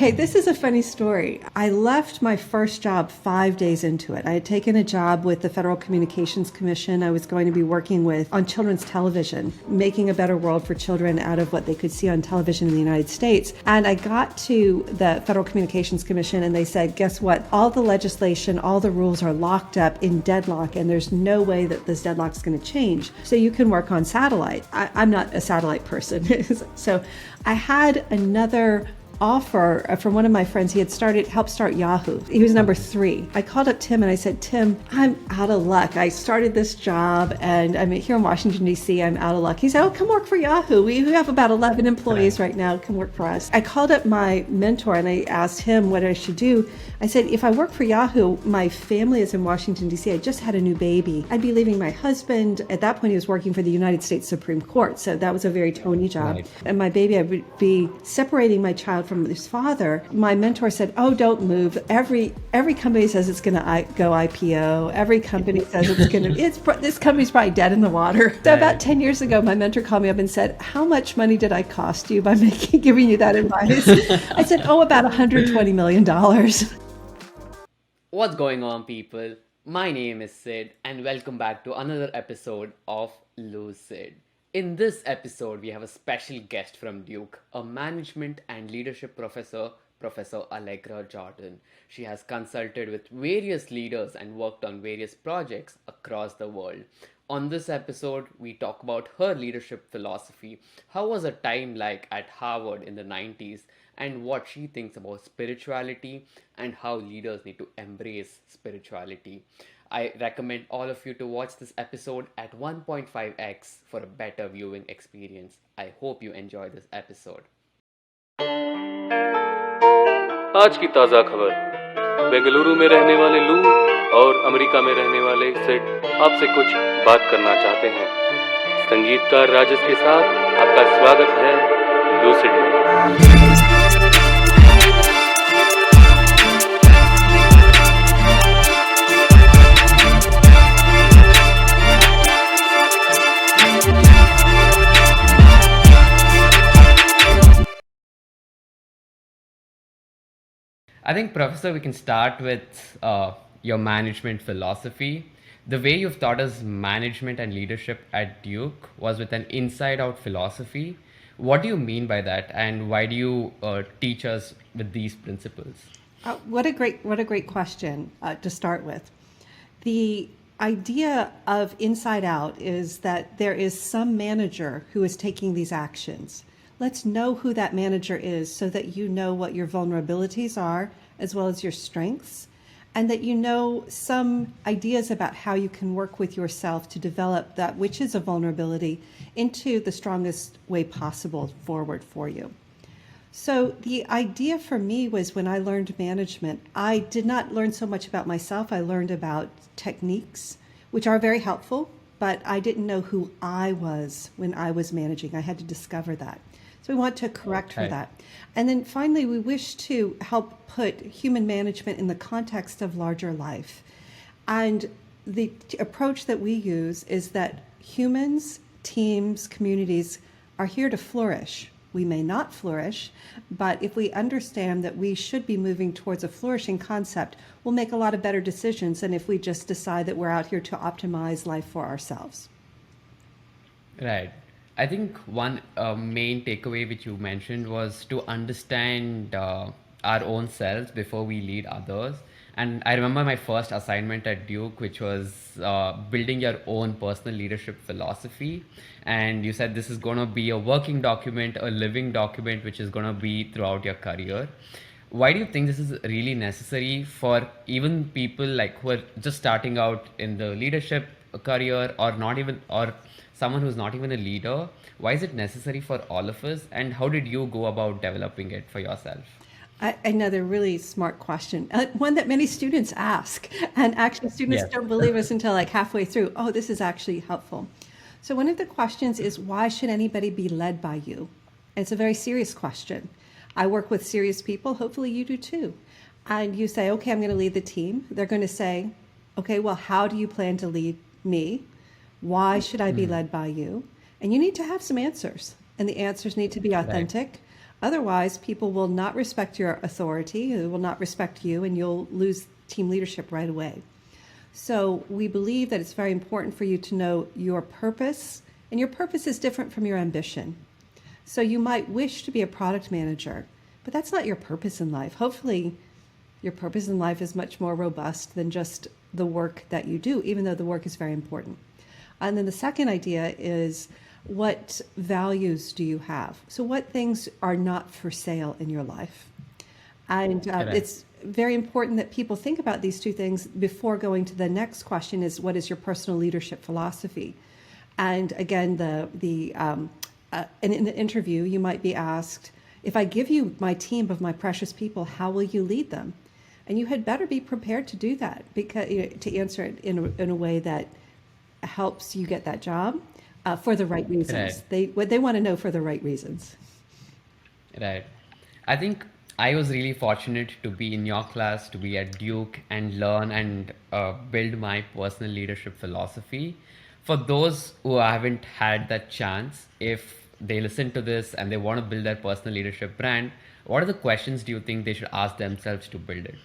Okay, this is a funny story. I left my first job 5 days into it. I had taken a job with the Federal Communications Commission. I was going to be working with on children's television, making a better world for children out of what they could see on television in the United States. And I got to the Federal Communications Commission and they said, guess what? All the legislation, all the rules are locked up in deadlock and there's no way that this deadlock is going to change. So you can work on satellite. I'm not a satellite person. So I had another offer from one of my friends. He had helped start Yahoo. He was number 3. I called up Tim and I said, Tim, I'm out of luck. I started this job and I'm here in Washington, D.C. I'm out of luck. He said, oh, come work for Yahoo. We have about 11 employees right now. Come work for us. I called up my mentor and I asked him what I should do. I said, if I work for Yahoo, my family is in Washington, D.C. I just had a new baby. I'd be leaving my husband. At that point, he was working for the United States Supreme Court. So that was a very Tony job. Right. And my baby, I would be separating my child from his father. My mentor said, oh, don't move. Every company says it's going to go IPO. Every company says it's going to, this company's probably dead in the water. So about 10 years ago, my mentor called me up and said, how much money did I cost you by giving you that advice? I said, oh, about $120 million. What's going on, people? My name is Sid and welcome back to another episode of Lucid. In this episode, we have a special guest from Duke, a management and leadership professor, Professor Allegra Jordan. She has consulted with various leaders and worked on various projects across the world. On this episode, we talk about her leadership philosophy, how was her time like at Harvard in the 90s, and what she thinks about spirituality and how leaders need to embrace spirituality. I recommend all of you to watch this episode at 1.5x for a better viewing experience. I hope you enjoy this episode. आज की ताज़ा खबर। बेंगलुरु में रहने वाले लू और America में रहने वाले सिड आपसे कुछ बात करना चाहते हैं। संगीतकार राजेश के साथ आपका स्वागत है लूसिड में। I think, Professor, we can start with your management philosophy. The way you've taught us management and leadership at Duke was with an inside-out philosophy. What do you mean by that, and why do you teach us with these principles? What a great question to start with. The idea of inside out is that there is some manager who is taking these actions. Let's know who that manager is so that you know what your vulnerabilities are as well as your strengths, and that you know some ideas about how you can work with yourself to develop that which is a vulnerability into the strongest way possible forward for you. So the idea for me was when I learned management, I did not learn so much about myself. I learned about techniques, which are very helpful, but I didn't know who I was when I was managing. I had to discover that. So we want to correct for that. And then finally, we wish to help put human management in the context of larger life. And the approach that we use is that humans, teams, communities are here to flourish. We may not flourish, but if we understand that we should be moving towards a flourishing concept, we'll make a lot of better decisions than if we just decide that we're out here to optimize life for ourselves. Right. I think one main takeaway which you mentioned was to understand our own selves before we lead others. And I remember my first assignment at Duke, which was building your own personal leadership philosophy. And you said this is going to be a working document, a living document, which is going to be throughout your career. Why do you think this is really necessary for even people like who are just starting out in the leadership career, or not even, or someone who's not even a leader? Why is it necessary for all of us, and how did you go about developing it for yourself? Another really smart question, one that many students ask, and actually students don't believe us until like halfway through. Oh, this is actually helpful. So one of the questions is, why should anybody be led by you? It's a very serious question. I work with serious people. Hopefully you do too. And you say, okay, I'm going to lead the team. They're going to say, okay, well, how do you plan to lead me? Why should I be led by you? And you need to have some answers. And the answers need to be authentic. Otherwise, people will not respect your authority, they will not respect you, and you'll lose team leadership right away. So we believe that it's very important for you to know your purpose, and your purpose is different from your ambition. So you might wish to be a product manager, but that's not your purpose in life. Hopefully, your purpose in life is much more robust than just the work that you do, even though the work is very important. And then the second idea is, what values do you have? So what things are not for sale in your life? And it's very important that people think about these two things before going to the next question is, what is your personal leadership philosophy? And again, in an interview, you might be asked, if I give you my team of my precious people, how will you lead them? And you had better be prepared to do that, because to answer it in a way that helps you get that job for the right reasons. Right. They want to know for the right reasons. Right. I think I was really fortunate to be in your class, to be at Duke and learn and build my personal leadership philosophy. For those who haven't had that chance, if they listen to this and they want to build their personal leadership brand, what are the questions do you think they should ask themselves to build it?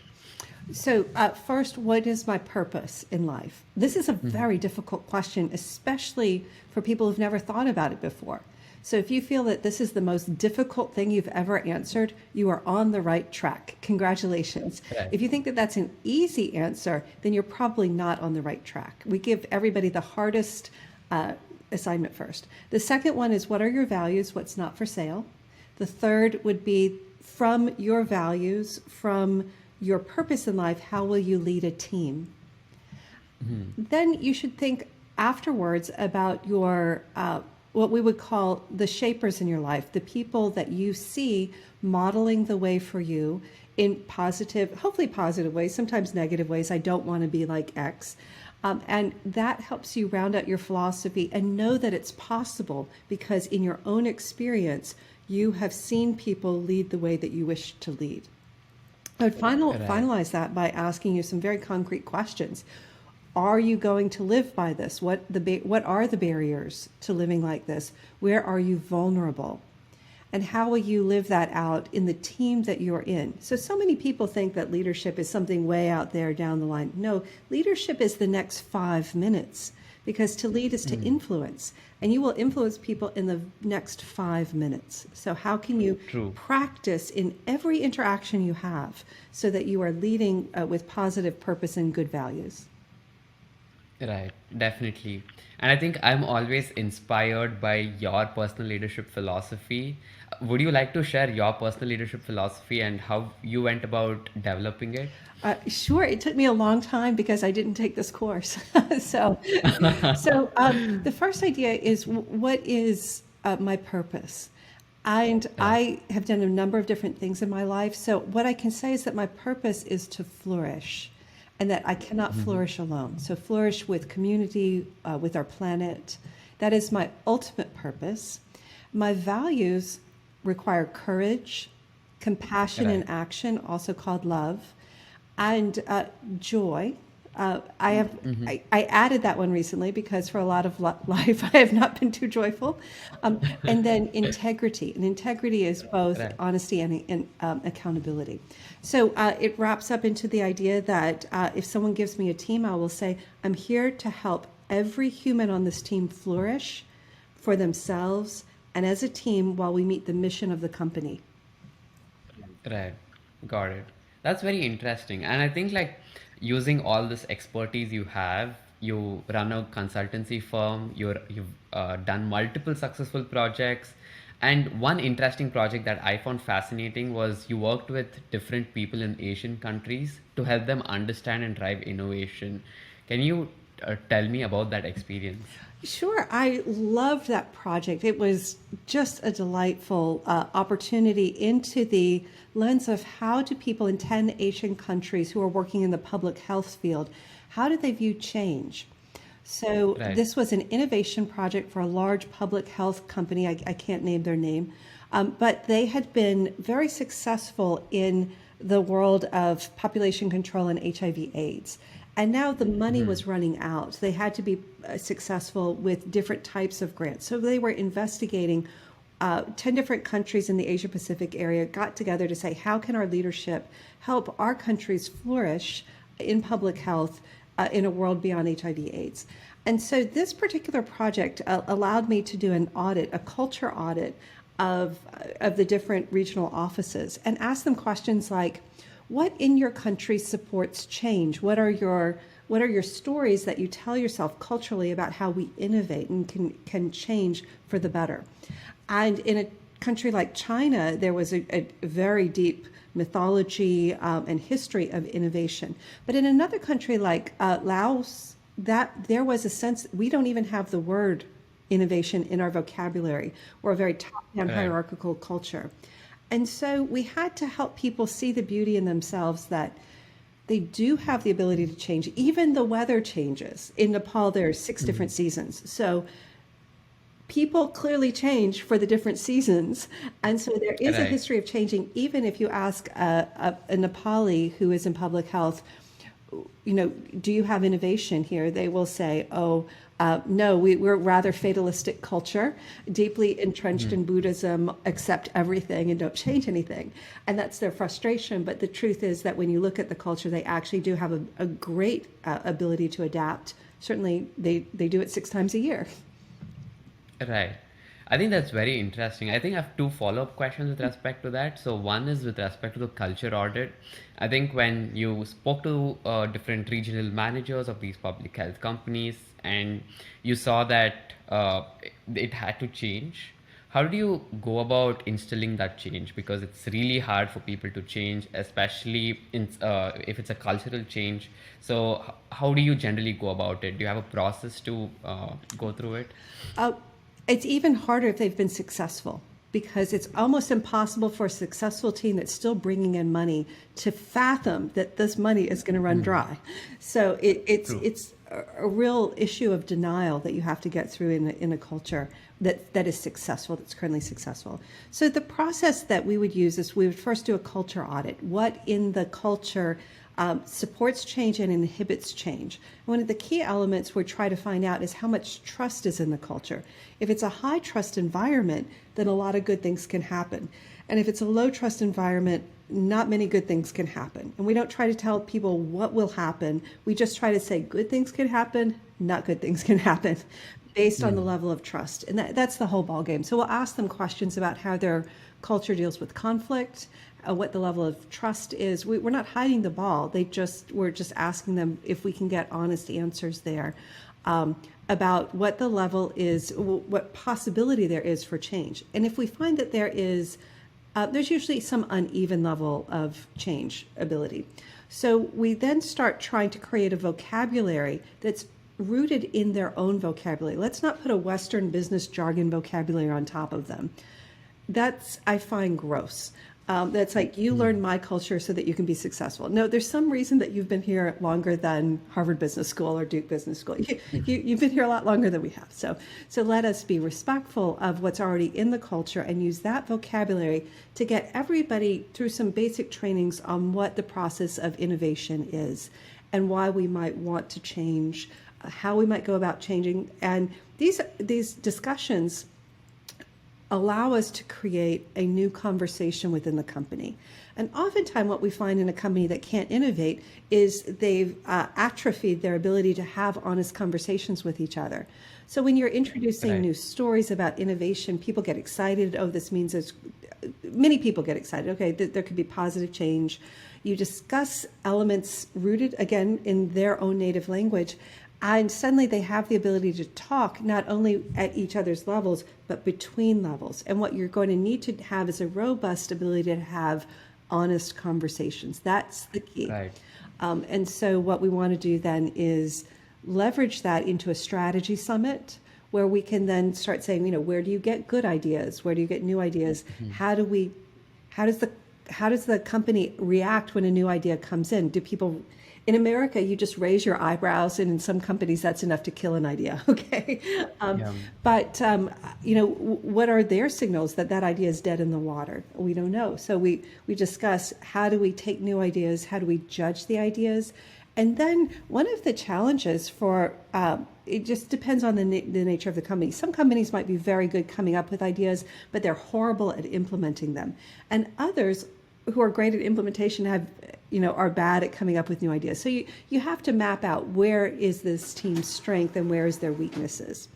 So first, what is my purpose in life? This is a very difficult question, especially for people who've never thought about it before. So if you feel that this is the most difficult thing you've ever answered, you are on the right track. Congratulations. Right. If you think that that's an easy answer, then you're probably not on the right track. We give everybody the hardest assignment first. The second one is, what are your values? What's not for sale? The third would be, from your values, from your purpose in life, how will you lead a team? Then you should think afterwards about your what we would call the shapers in your life, the people that you see modeling the way for you in positive, hopefully positive ways, sometimes negative ways. I don't want to be like X. And that helps you round out your philosophy and know that it's possible, because in your own experience, you have seen people lead the way that you wish to lead. I would finalize that by asking you some very concrete questions. Are you going to live by this? What are the barriers to living like this? Where are you vulnerable? And how will you live that out in the team that you're in? So many people think that leadership is something way out there down the line. No, leadership is the next 5 minutes, because to lead is to influence, and you will influence people in the next 5 minutes. So how can you practice in every interaction you have so that you are leading with positive purpose and good values? Right, definitely. And I think I'm always inspired by your personal leadership philosophy. Would you like to share your personal leadership philosophy and how you went about developing it? Sure. It took me a long time because I didn't take this course. The first idea is, what is my purpose? And I have done a number of different things in my life. So what I can say is that my purpose is to flourish, and that I cannot flourish alone. So flourish with community, with our planet. That is my ultimate purpose. My values require courage, compassion in action, also called love, and joy. I added that one recently because for a lot of life I have not been too joyful. And then integrity. And integrity is both honesty and accountability. So it wraps up into the idea that if someone gives me a team, I will say, I'm here to help every human on this team flourish for themselves and as a team while we meet the mission of the company. Right, got it. That's very interesting. And I think, like, using all this expertise you have, you run a consultancy firm, you've done multiple successful projects. And one interesting project that I found fascinating was you worked with different people in Asian countries to help them understand and drive innovation. Can you tell me about that experience? Sure. I loved that project. It was just a delightful opportunity into the lens of how do people in 10 Asian countries who are working in the public health field, how do they view change? So this was an innovation project for a large public health company. I can't name their name, but they had been very successful in the world of population control and HIV/AIDS. And now the money was running out. They had to be successful with different types of grants. So they were investigating 10 different countries in the Asia Pacific area got together to say, how can our leadership help our countries flourish in public health in a world beyond HIV/AIDS? And so this particular project allowed me to do an audit, a culture audit of the different regional offices, and ask them questions like, what in your country supports change? What are your stories that you tell yourself culturally about how we innovate and can change for the better? And in a country like China, there was a very deep mythology and history of innovation. But in another country like Laos, that there was a sense we don't even have the word innovation in our vocabulary. We're a very top-down hierarchical culture. And so we had to help people see the beauty in themselves that they do have the ability to change. Even the weather changes. In Nepal, there are 6 different seasons. So people clearly change for the different seasons. And so there is a history of changing. Even if you ask a Nepali who is in public health, do you have innovation here? They will say, no, we're rather fatalistic culture, deeply entrenched in Buddhism, accept everything and don't change anything. And that's their frustration. But the truth is that when you look at the culture, they actually do have a great ability to adapt. Certainly, they do it 6 times a year. Right. I think that's very interesting. I think I have 2 follow-up questions with respect to that. So one is with respect to the culture audit. I think when you spoke to different regional managers of these public health companies and you saw that it had to change, how do you go about instilling that change? Because it's really hard for people to change, especially if it's a cultural change. So how do you generally go about it? Do you have a process to go through it? It's even harder if they've been successful, because it's almost impossible for a successful team that's still bringing in money to fathom that this money is going to run dry. So it's a real issue of denial that you have to get through in a culture that is successful, that's currently successful. So the process that we would use is we would first do a culture audit. What in the culture supports change and inhibits change? One of the key elements we try to find out is how much trust is in the culture. If it's a high trust environment, then a lot of good things can happen. And if it's a low trust environment, not many good things can happen. And we don't try to tell people what will happen. We just try to say good things can happen, not good things can happen, based on the level of trust. And that's the whole ballgame. So we'll ask them questions about how their culture deals with conflict, what the level of trust is. We're not hiding the ball. We're just asking them if we can get honest answers there about what the level is, what possibility there is for change. And if we find that there's usually some uneven level of change ability. So we then start trying to create a vocabulary that's rooted in their own vocabulary. Let's not put a Western business jargon vocabulary on top of them. That's, I find, gross. That's like, you learn my culture so that you can be successful. No, there's some reason that you've been here longer than Harvard Business School or Duke Business School. You've been here a lot longer than we have. So let us be respectful of what's already in the culture and use that vocabulary to get everybody through some basic trainings on what the process of innovation is and why we might want to change, how we might go about changing. And these discussions allow us to create a new conversation within the company. And oftentimes what we find in a company that can't innovate is they've atrophied their ability to have honest conversations with each other. So when you're introducing new stories about innovation, people get excited. Oh, this means many people get excited. Okay, there could be positive change. You discuss elements rooted, again, in their own native language. And suddenly they have the ability to talk not only at each other's levels, but between levels. And what you're going to need to have is a robust ability to have honest conversations. That's the key. Right. And so what we want to do then is leverage that into a strategy summit where we can then start saying, where do you get good ideas? Where do you get new ideas? Mm-hmm. How does the company react when a new idea comes in? Do people... In America, you just raise your eyebrows, and in some companies, that's enough to kill an idea. Okay, but what are their signals that idea is dead in the water? We don't know. So we discuss how do we take new ideas, how do we judge the ideas, And then one of the challenges for it just depends on the nature of the company. Some companies might be very good coming up with ideas, but they're horrible at implementing them. And others who are great at implementation are bad at coming up with new ideas. So you have to map out where is this team's strength and where is their weaknesses.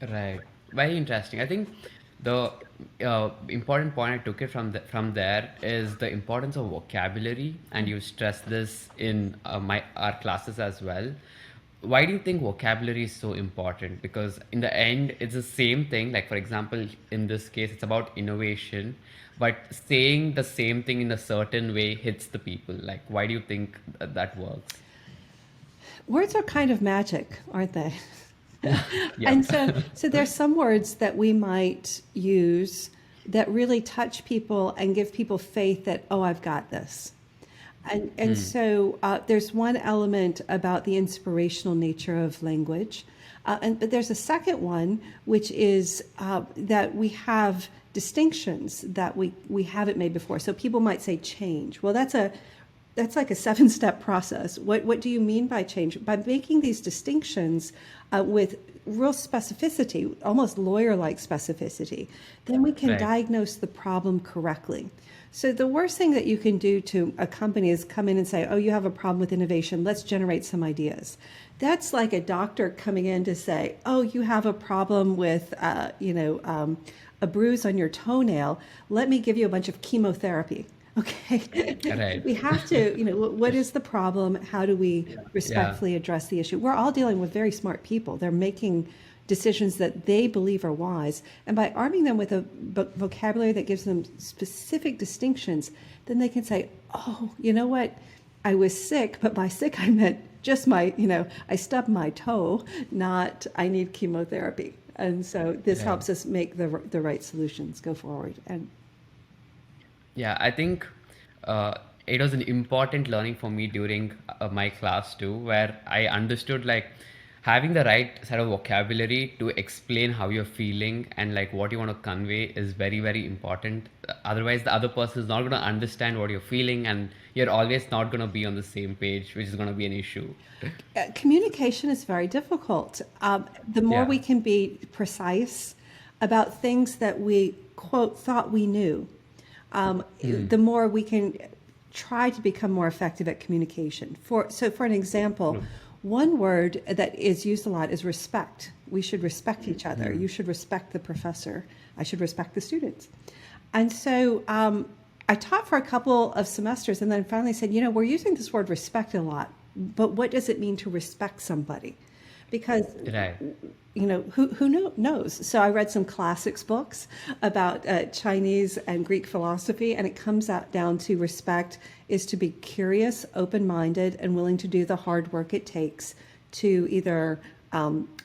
Right. Very interesting. I think the important point I took it from there is the importance of vocabulary, and you stress this in our classes as well. Why do you think vocabulary is so important? Because in the end, it's the same thing. Like, for example, in this case, it's about innovation, but saying the same thing in a certain way hits the people. Like, why do you think that works? Words are kind of magic, aren't they? Yeah. And so there's some words that we might use that really touch people and give people faith that, oh, I've got this. And so there's one element about the inspirational nature of language. But there's a second one, which is that we have distinctions that we haven't made before. So people might say change. Well, that's like a 7-step process. What do you mean by change? By making these distinctions with real specificity, almost lawyer-like specificity, then we can Right. diagnose the problem correctly. So the worst thing that you can do to a company is come in and say, oh, you have a problem with innovation, let's generate some ideas. That's like a doctor coming in to say, oh, you have a problem with, a bruise on your toenail, let me give you a bunch of chemotherapy. Okay. Right. We have to, what is the problem? How do we respectfully address the issue? We're all dealing with very smart people. They're making decisions that they believe are wise. And by arming them with a vocabulary that gives them specific distinctions, then they can say, oh, you know what? I was sick, but by sick I meant just I stubbed my toe, not I need chemotherapy. And so this Right. helps us make the right solutions go forward. And Yeah, I think it was an important learning for me during my class too, where I understood like having the right set of vocabulary to explain how you're feeling and like what you want to convey is very, very important. Otherwise, the other person is not going to understand what you're feeling, and you're always not going to be on the same page, which is going to be an issue. communication is very difficult. The more Yeah. we can be precise about things that we, quote, thought we knew, the more we can try to become more effective at communication. For an example, one word that is used a lot is respect. We should respect each other. You should respect the professor. I should respect the students. And so I taught for a couple of semesters and then finally said, we're using this word respect a lot, but what does it mean to respect somebody? Because Right. who knows? So I read some classics books about Chinese and Greek philosophy, and it comes out down to respect is to be curious, open-minded, and willing to do the hard work it takes to either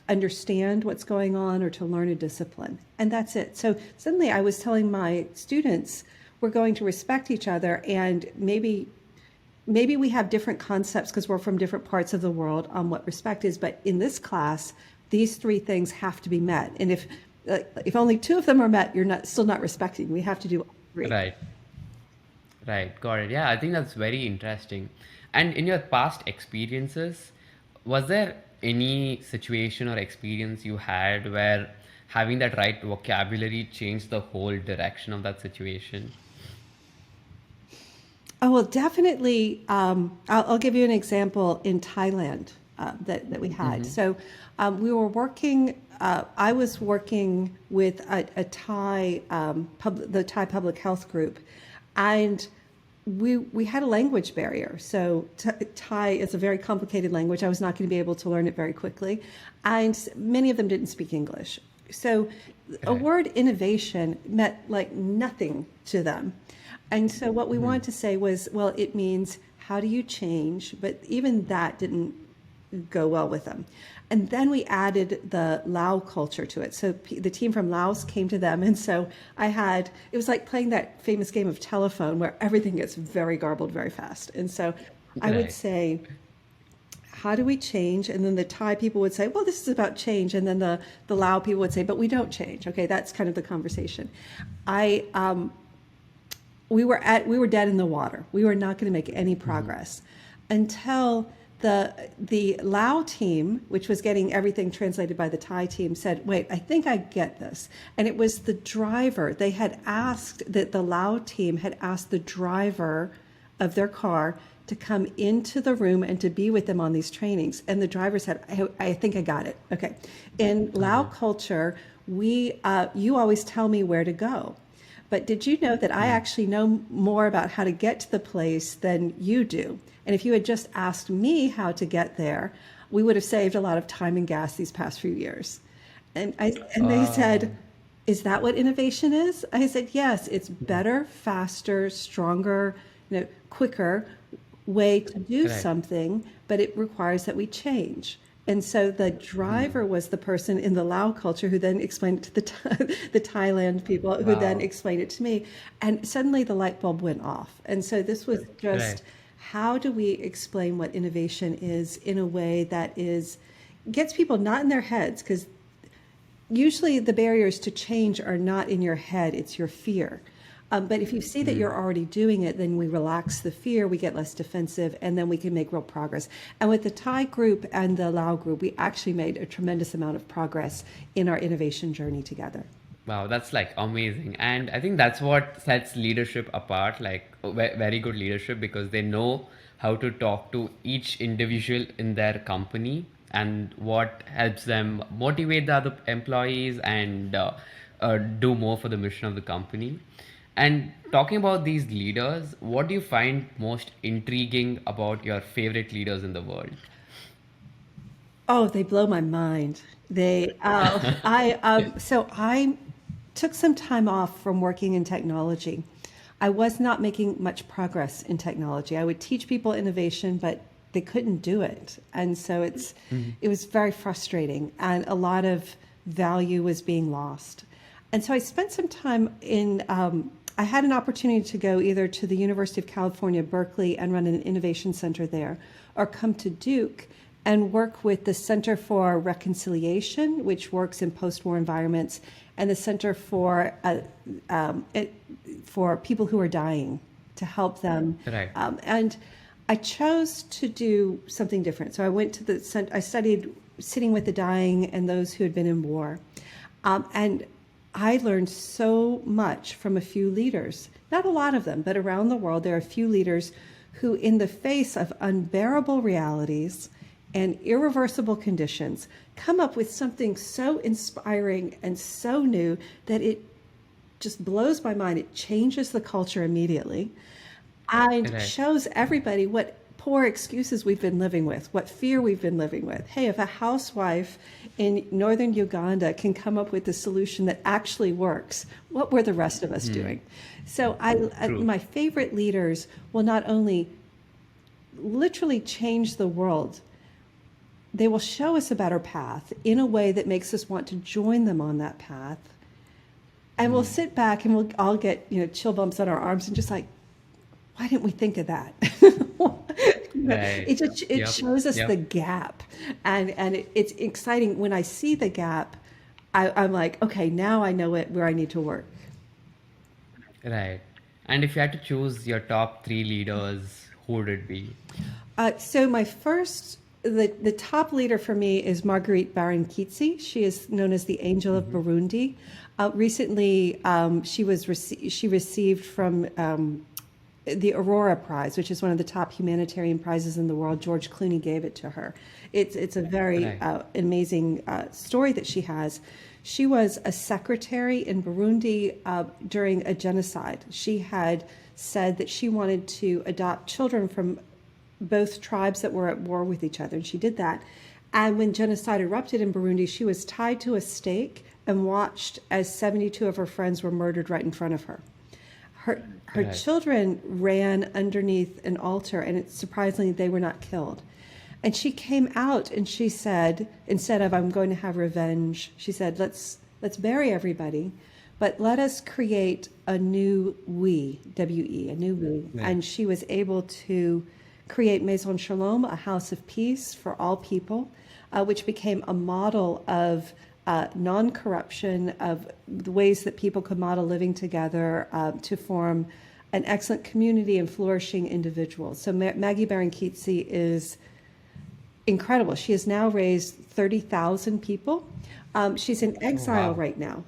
understand what's going on or to learn a discipline. And that's it. So suddenly I was telling my students, we're going to respect each other, and maybe we have different concepts because we're from different parts of the world on what respect is, but in this class, these 3 things have to be met. And if only 2 of them are met, you're still not respecting. We have to do all 3. Right. Right. Got it. Yeah, I think that's very interesting. And in your past experiences, was there any situation or experience you had where having that right vocabulary changed the whole direction of that situation? Oh, well, definitely. I'll give you an example in Thailand that we had. So we were working, I was working with a Thai, the Thai Public Health Group, and we had a language barrier. So Thai is a very complicated language. I was not going to be able to learn it very quickly, and many of them didn't speak English. So a Right. word innovation meant like nothing to them. And so what we wanted to say was, well, it means how do you change? But even that didn't go well with them. And then we added the Lao culture to it. So the team from Laos came to them. And so it was like playing that famous game of telephone where everything gets very garbled very fast. And so I would Right. say, how do we change? And then the Thai people would say, well, this is about change. And then the Lao people would say, but we don't change. Okay, that's kind of the conversation. We were dead in the water. We were not going to make any progress. until the Lao team, which was getting everything translated by the Thai team, said, wait, I think I get this. And it was the driver. They had asked, that the Lao team had asked the driver of their car to come into the room and to be with them on these trainings. And the driver said, I think I got it. Okay. In Lao culture, you always tell me where to go. But did you know that I actually know more about how to get to the place than you do? And if you had just asked me how to get there, we would have saved a lot of time and gas these past few years. And they said, is that what innovation is? I said, yes, it's better, faster, stronger, quicker way to do something, but it requires that we change. And so the driver was the person in the Lao culture who then explained it to the Thailand people, who then explained it to me. And suddenly the light bulb went off. And so this was just, how do we explain what innovation is in a way that gets people not in their heads? Because usually the barriers to change are not in your head, it's your fear. But if you see that you're already doing it, then we relax the fear, we get less defensive, and then we can make real progress. And with the Thai group and the Lao group, we actually made a tremendous amount of progress in our innovation journey together. Wow, that's like amazing. And I think that's what sets leadership apart, like very good leadership, because they know how to talk to each individual in their company and what helps them motivate the other employees and do more for the mission of the company. And talking about these leaders, what do you find most intriguing about your favorite leaders in the world? Oh, they blow my mind. So I took some time off from working in technology. I was not making much progress in technology. I would teach people innovation, but they couldn't do it. And so it was very frustrating, and a lot of value was being lost. And so I spent some time I had an opportunity to go either to the University of California, Berkeley, and run an innovation center there, or come to Duke and work with the Center for Reconciliation, which works in post-war environments, and the Center for people who are dying, to help them. Right. And I chose to do something different. So I went to I studied sitting with the dying and those who had been in war. And I learned so much from a few leaders, not a lot of them, but around the world, there are a few leaders who, in the face of unbearable realities and irreversible conditions, come up with something so inspiring and so new that it just blows my mind. It changes the culture immediately and shows everybody what poor excuses we've been living with, what fear we've been living with. Hey, if a housewife in northern Uganda can come up with a solution that actually works, what were the rest of us doing? So my favorite leaders will not only literally change the world, they will show us a better path in a way that makes us want to join them on that path. And we'll sit back and we'll all get chill bumps on our arms and just like, why didn't we think of that? It shows us the gap, and it's exciting when I see the gap. I'm like, okay, now I know where I need to work. Right. And if you had to choose your top 3 leaders, who would it be? So the top leader for me is Marguerite Barankitsi. She is known as the Angel of Burundi. Recently, she received from the Aurora Prize, which is one of the top humanitarian prizes in the world. George Clooney gave it to her. It's a very amazing story that she has. She was a secretary in Burundi during a genocide. She had said that she wanted to adopt children from both tribes that were at war with each other, and she did that. And when genocide erupted in Burundi, she was tied to a stake and watched as 72 of her friends were murdered right in front of her. Her children ran underneath an altar, and surprisingly, they were not killed. And she came out and she said, instead of I'm going to have revenge, she said, let's bury everybody, but let us create a new we, W-E, a new we. Yeah. And she was able to create Maison Shalom, a house of peace for all people, which became a model of non-corruption, of the ways that people could model living together to form an excellent community and flourishing individual. So Maggie Baron-Keitze is incredible. She has now raised 30,000 people. She's in exile right now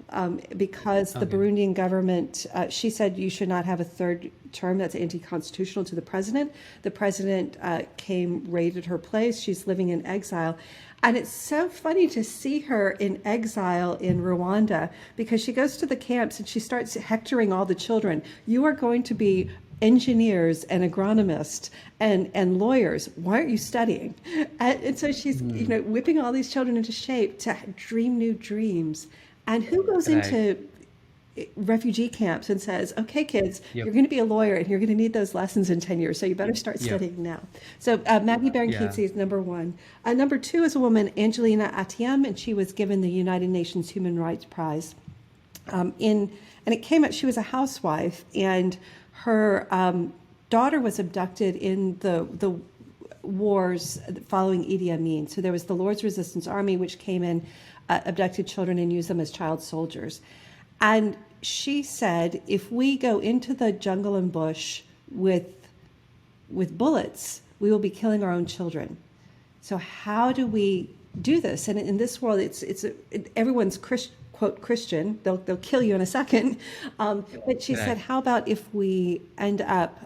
because the Burundian government, she said you should not have a third term. That's anti-constitutional to the president. The president came, raided her place. She's living in exile. And it's so funny to see her in exile in Rwanda because she goes to the camps and she starts hectoring all the children. You are going to be engineers and agronomists and lawyers. Why aren't you studying? And so she's, whipping all these children into shape to dream new dreams. And who goes into refugee camps and says, okay, kids, you're going to be a lawyer and you're going to need those lessons in 10 years. So you better start studying now. So Maggie Baron-Keitze is number one. Number two is a woman, Angelina Atiem, and she was given the United Nations Human Rights Prize. And it came out, she was a housewife, and her daughter was abducted in the wars following Idi Amin. So there was the Lord's Resistance Army, which came in, abducted children and used them as child soldiers. And she said, if we go into the jungle and bush with bullets, we will be killing our own children. So how do we do this? And in this world, everyone's quote Christian. They'll kill you in a second. But she said, how about if we end up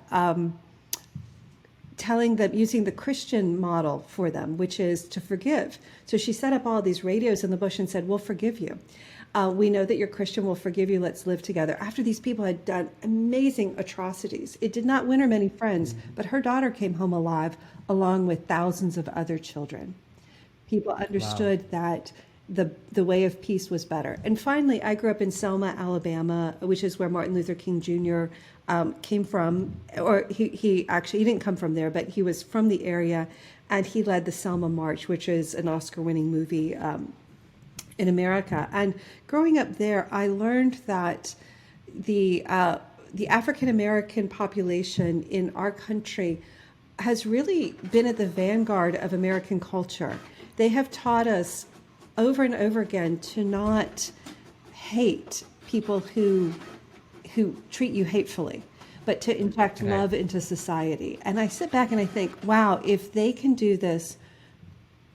telling them, using the Christian model for them, which is to forgive. So she set up all these radios in the bush and said, we'll forgive you. We know that you're Christian, we'll forgive you, let's live together. After these people had done amazing atrocities, it did not win her many friends, but her daughter came home alive along with thousands of other children. People understood that the way of peace was better. And finally, I grew up in Selma, Alabama, which is where Martin Luther King Jr. Came from, or he didn't come from there, but he was from the area, and he led the Selma March, which is an Oscar-winning movie in America. And growing up there, I learned that the African American population in our country has really been at the vanguard of American culture. They have taught us over and over again to not hate people who treat you hatefully, but to inject love into society. And I sit back and I think, wow, if they can do this,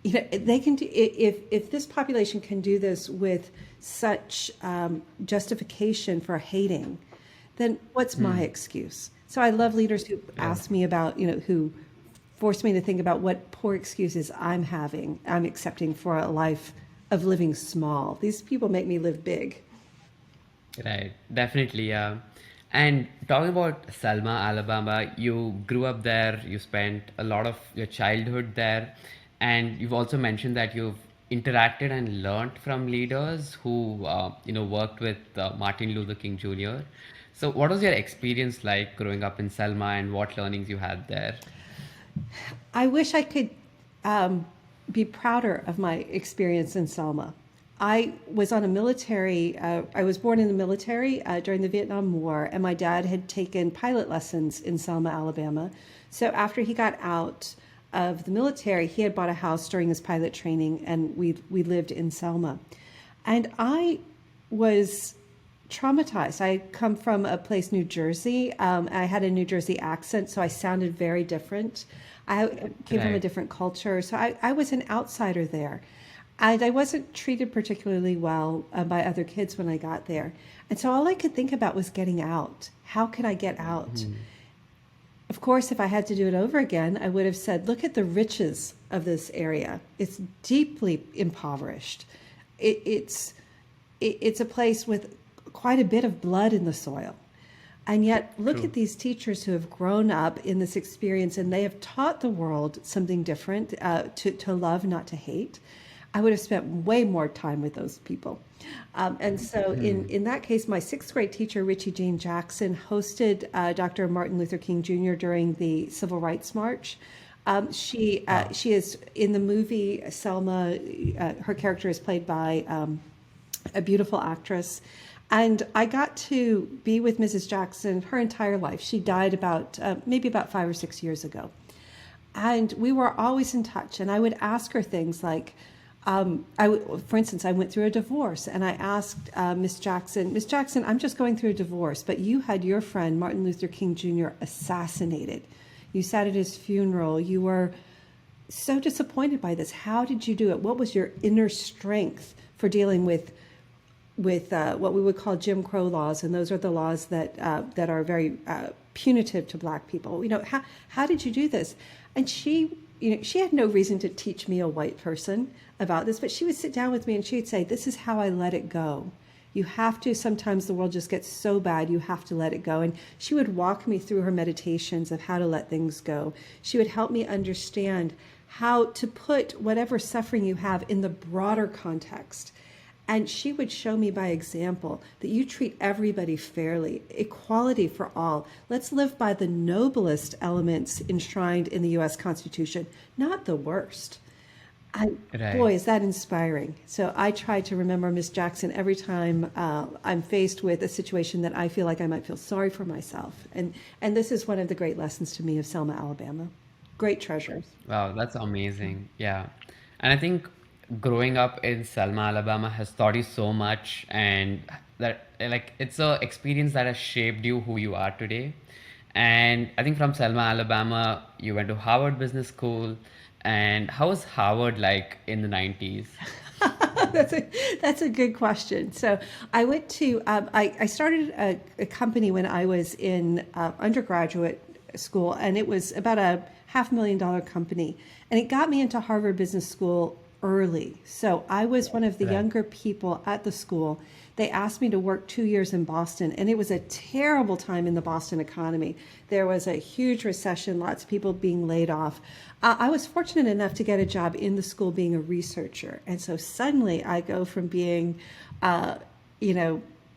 they can do, if this population can do this with such justification for hating, then what's my excuse? So I love leaders who ask me about, who force me to think about what poor excuses I'm accepting for a life of living small. These people make me live big. Right, definitely, yeah. And talking about Selma, Alabama, you grew up there, you spent a lot of your childhood there, and you've also mentioned that you've interacted and learned from leaders who, worked with Martin Luther King Jr. So what was your experience like growing up in Selma, and what learnings you had there? I wish I could be prouder of my experience in Selma. I was on I was born in the military during the Vietnam War, and my dad had taken pilot lessons in Selma, Alabama. So after he got out of the military, he had bought a house during his pilot training, and we lived in Selma. And I was traumatized. I come from a place, New Jersey. I had a New Jersey accent, so I sounded very different. I came from a different culture, so I was an outsider there. And I wasn't treated particularly well by other kids when I got there. And so all I could think about was getting out. How could I get out? Of course, if I had to do it over again, I would have said, look at the riches of this area. It's deeply impoverished. It's a place with quite a bit of blood in the soil. And yet, look at these teachers who have grown up in this experience, and they have taught the world something different, to love, not to hate. I would have spent way more time with those people. And so in that case, my sixth grade teacher, Richie Jane Jackson, hosted Dr. Martin Luther King Jr. during the Civil Rights March. She is in the movie Selma. Her character is played by a beautiful actress. And I got to be with Mrs. Jackson her entire life. She died maybe about 5 or 6 years ago. And we were always in touch. And I would ask her things like, For instance, I went through a divorce and I asked Miss Jackson, I'm just going through a divorce, but you had your friend Martin Luther King Jr. assassinated. You sat at his funeral. You were so disappointed by this. How did you do it? What was your inner strength for dealing with what we would call Jim Crow laws? And those are the laws that are very punitive to Black people. How did you do this? And she had no reason to teach me, a white person, about this, but she would sit down with me and she'd say, this is how I let it go. You have to, sometimes the world just gets so bad, you have to let it go. And she would walk me through her meditations of how to let things go. She would help me understand how to put whatever suffering you have in the broader context. And she would show me by example that you treat everybody fairly, equality for all. Let's live by the noblest elements enshrined in the U.S. Constitution, not the worst. Right. Boy, is that inspiring. So I try to remember Miss Jackson every time I'm faced with a situation that I feel like I might feel sorry for myself. And this is one of the great lessons to me of Selma, Alabama. Great treasures. Wow, that's amazing. Yeah. And I think growing up in Selma, Alabama has taught you so much, and that like it's a experience that has shaped you who you are today. And I think from Selma, Alabama, you went to Harvard Business School. And how was Harvard like in the 90s? That's a good question. So I went to, I started a company when I was in undergraduate school, and it was about a $500,000 company. And it got me into Harvard Business School early. So I was one of the Right. younger people at the school. They asked me to work 2 years in Boston, and it was a terrible time in the Boston economy. There was a huge recession, lots of people being laid off. I was fortunate enough to get a job in the school being a researcher. And so suddenly I go from being,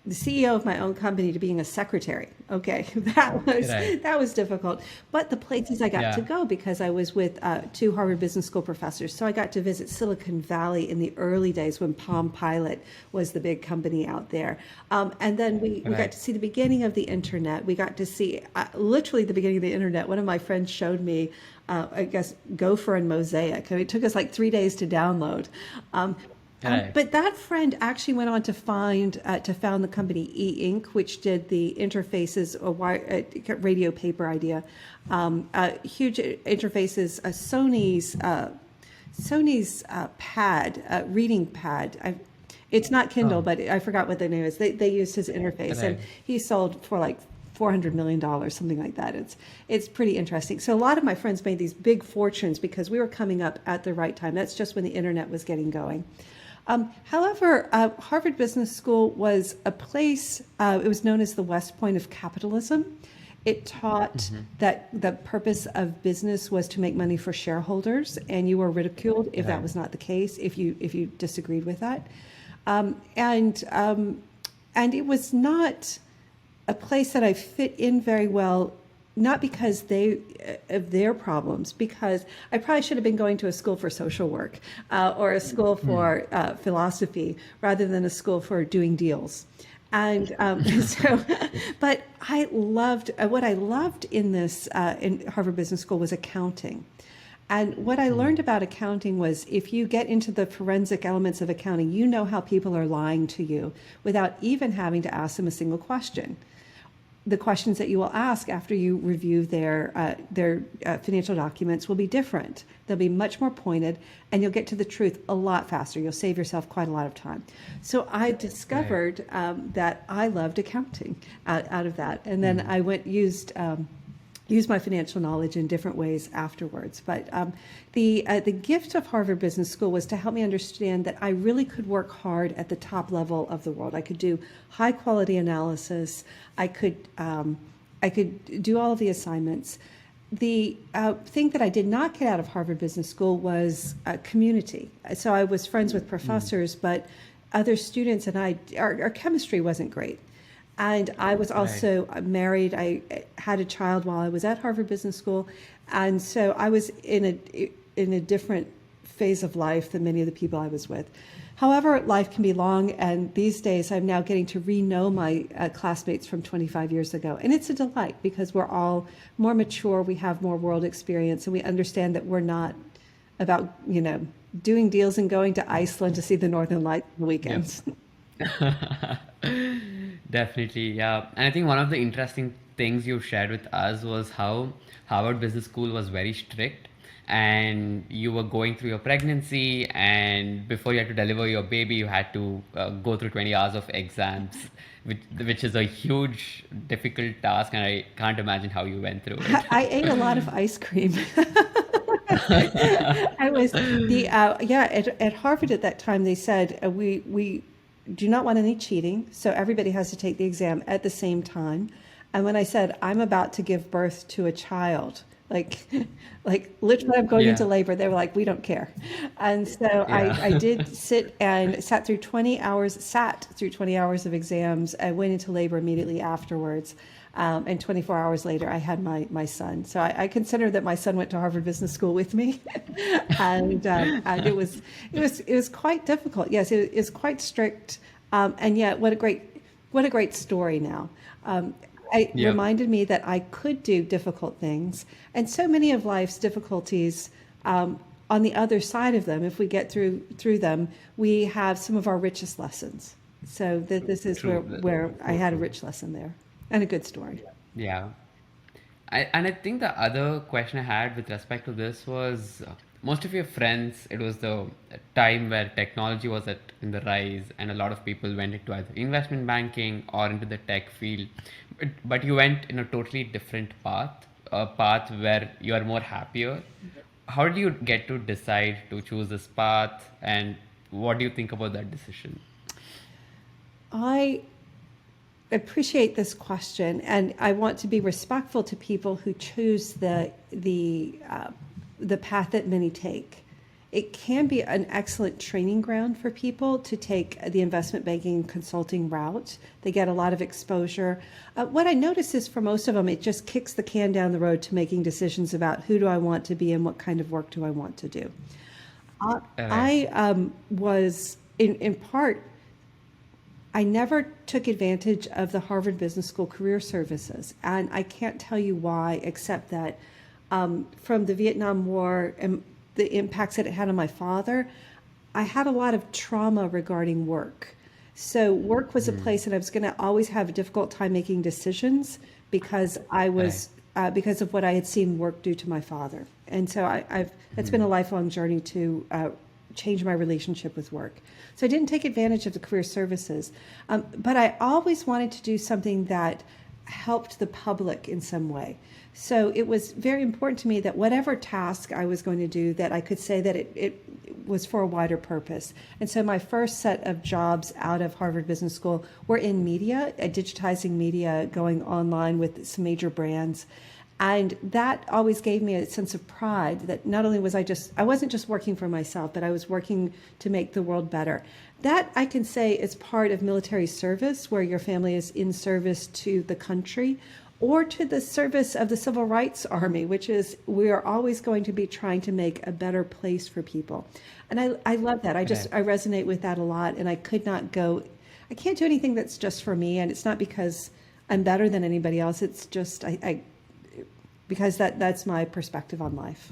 the CEO of my own company to being a secretary. Okay, Right. that was difficult. But the places I got Yeah. to go, because I was with two Harvard Business School professors, so I got to visit Silicon Valley in the early days when Palm Pilot was the big company out there. And then we got Right. to see the beginning of the internet. We got to see literally the beginning of the internet. One of my friends showed me, I guess, Gopher and Mosaic. It took us like 3 days to download. Right. But that friend actually went on to found the company E-Ink, which did the interfaces, radio paper idea, huge interfaces, Sony's pad, reading pad. It's not Kindle, Oh, but I forgot what the name is. They used his interface, and right. he sold for like $400 million, something like that. It's pretty interesting. So a lot of my friends made these big fortunes because we were coming up at the right time. That's just when the internet was getting going. However, Harvard Business School was a place, it was known as the West Point of capitalism. It taught that the purpose of business was to make money for shareholders, and you were ridiculed if that Right. was not the case, if you disagreed with that. And it was not a place that I fit in very well, not because of their problems, because I probably should have been going to a school for social work or a school for philosophy rather than a school for doing deals. And but what I loved in in Harvard Business School was accounting. And what I learned about accounting was if you get into the forensic elements of accounting, you know how people are lying to you without even having to ask them a single question. The questions that you will ask after you review their financial documents will be different. They'll be much more pointed, and you'll get to the truth a lot faster. You'll save yourself quite a lot of time. So I discovered that I loved accounting out of that, and then I used my financial knowledge in different ways afterwards. But the gift of Harvard Business School was to help me understand that I really could work hard at the top level of the world. I could do high quality analysis. I could do all of the assignments. The thing that I did not get out of Harvard Business School was community. So I was friends with professors, but other students and our chemistry wasn't great. And I was also married. I had a child while I was at Harvard Business School. And so I was in a different phase of life than many of the people I was with. However, life can be long, and these days I'm now getting to re-know my classmates from 25 years ago. And it's a delight because we're all more mature, we have more world experience, and we understand that we're not about, doing deals and going to Iceland to see the Northern Lights on the Yep. weekends. Definitely, yeah. And I think one of the interesting things you shared with us was how Harvard Business School was very strict, and you were going through your pregnancy, and before you had to deliver your baby, you had to go through 20 hours of exams, which is a huge, difficult task, and I can't imagine how you went through it. I ate a lot of ice cream. I was the yeah at Harvard at that time. They said we do not want any cheating, so everybody has to take the exam at the same time. And when I said I'm about to give birth to a child, like like literally I'm going into Yeah, labor, they were like, we don't care. And so I yeah. did sat through 20 hours of exams. I went into labor immediately afterwards. And 24 hours later, I had my son. So I consider that my son went to Harvard Business School with me, and it was quite difficult. Yes, it is quite strict, and yet what a great story now. It Yep. reminded me that I could do difficult things, and so many of life's difficulties. On the other side of them, if we get through them, we have some of our richest lessons. So this is True. where I So had a true. rich lesson there and a good story. Yeah. And I think the other question I had with respect to this was most of your friends, it was the time where technology was in the rise, and a lot of people went into either investment banking or into the tech field. But you went in a totally different path, a path where you are more happier. How did you get to decide to choose this path, and what do you think about that decision? I appreciate this question, and I want to be respectful to people who choose the path that many take. It can be an excellent training ground for people to take the investment banking consulting route. They get a lot of exposure. What I notice is for most of them, it just kicks the can down the road to making decisions about who do I want to be and what kind of work do I want to do. I, Right. I was in part I never took advantage of the Harvard Business School career services, and I can't tell you why, except that from the Vietnam War and the impacts that it had on my father, I had a lot of trauma regarding work. So work was a place that I was going to always have a difficult time making decisions because I Right. was because of what I had seen work do to my father, and so I've it's been a lifelong journey to change my relationship with work. So I didn't take advantage of the career services, but I always wanted to do something that helped the public in some way. So it was very important to me that whatever task I was going to do, that I could say that it was for a wider purpose. And so my first set of jobs out of Harvard Business School were in media, digitizing media, going online with some major brands. And that always gave me a sense of pride that not only was I wasn't just working for myself, but I was working to make the world better. That I can say is part of military service, where your family is in service to the country, or to the service of the Civil Rights Army, which is we are always going to be trying to make a better place for people. And I love that. Right. I resonate with that a lot. And I can't do anything that's just for me. And it's not because I'm better than anybody else. It's just, because that's my perspective on life.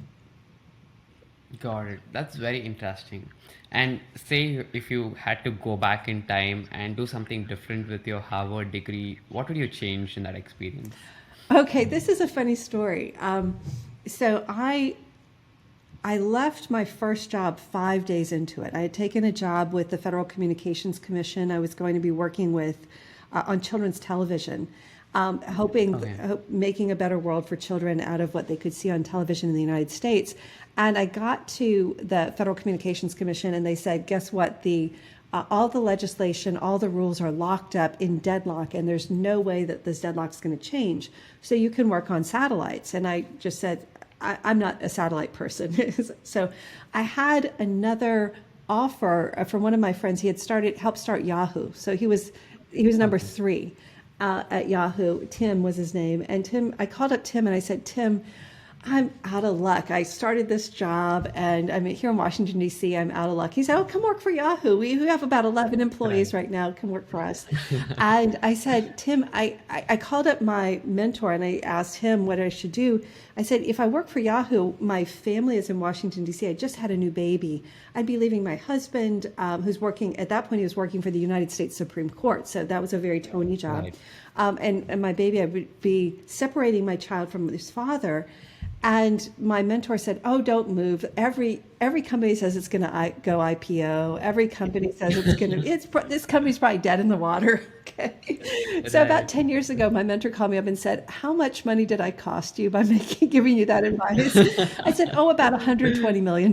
Got it. That's very interesting. And say if you had to go back in time and do something different with your Harvard degree, what would you change in that experience? Okay, this is a funny story. So I left my first job 5 days into it. I had taken a job with the Federal Communications Commission. I was going to be working with on children's television, Okay. making a better world for children out of what they could see on television in the United States. And I got to the Federal Communications Commission, and they said, "Guess what? The all the legislation, all the rules are locked up in deadlock, and there's no way that this deadlock is going to change. So you can work on satellites." And I just said, I'm not a satellite person. So I had another offer from one of my friends. He had helped start Yahoo. So he was number Okay. three at Yahoo. Tim was his name. And I called up Tim and I said, "Tim, I'm out of luck. I started this job and I'm here in Washington, D.C. I'm out of luck. He said, oh, come work for Yahoo. We have about 11 employees right now. Come work for us. And I said, Tim, I called up my mentor and I asked him what I should do. I said, if I work for Yahoo, my family is in Washington, D.C. I just had a new baby. I'd be leaving my husband, who's working, at that point, he was working for the United States Supreme Court. So that was a very Tony job. Right. And my baby, I would be separating my child from his father. And my mentor said, oh, don't move. Every company says it's going to go IPO. Every company says it's going to, this company's probably dead in the water. Okay. So about 10 years ago, my mentor called me up and said, how much money did I cost you by giving you that advice? I said, oh, about $120 million.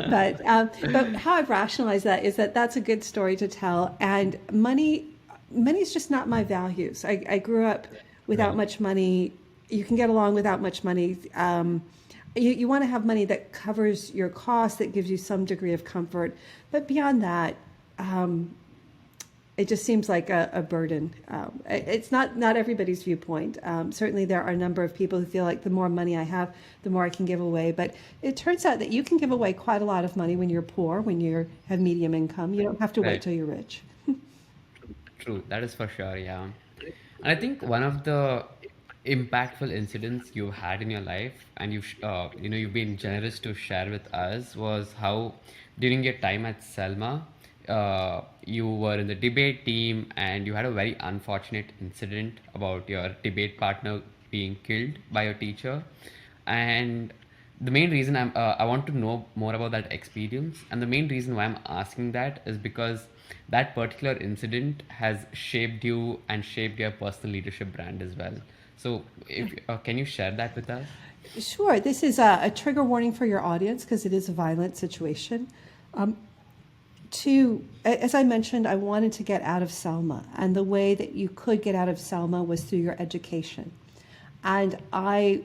But how I've rationalized that is that that's a good story to tell. And money is just not my values. I grew up without much money. You can get along without much money. You want to have money that covers your costs, that gives you some degree of comfort. But beyond that, it just seems like a burden. It's not everybody's viewpoint. Certainly there are a number of people who feel like the more money I have, the more I can give away. But it turns out that you can give away quite a lot of money when you're poor, when you have medium income. You don't have to wait Right. till you're rich. True, that is for sure, yeah. And I think one of the impactful incidents you had in your life, and you've been generous to share with us, was how during your time at Selma, you were in the debate team, and you had a very unfortunate incident about your debate partner being killed by your teacher. And the main reason I want to know more about that experience, and the main reason why I'm asking that is because that particular incident has shaped you and shaped your personal leadership brand as well. So, if can you share that with us? Sure. This is a trigger warning for your audience because it is a violent situation. As I mentioned, I wanted to get out of Selma, and the way that you could get out of Selma was through your education. And I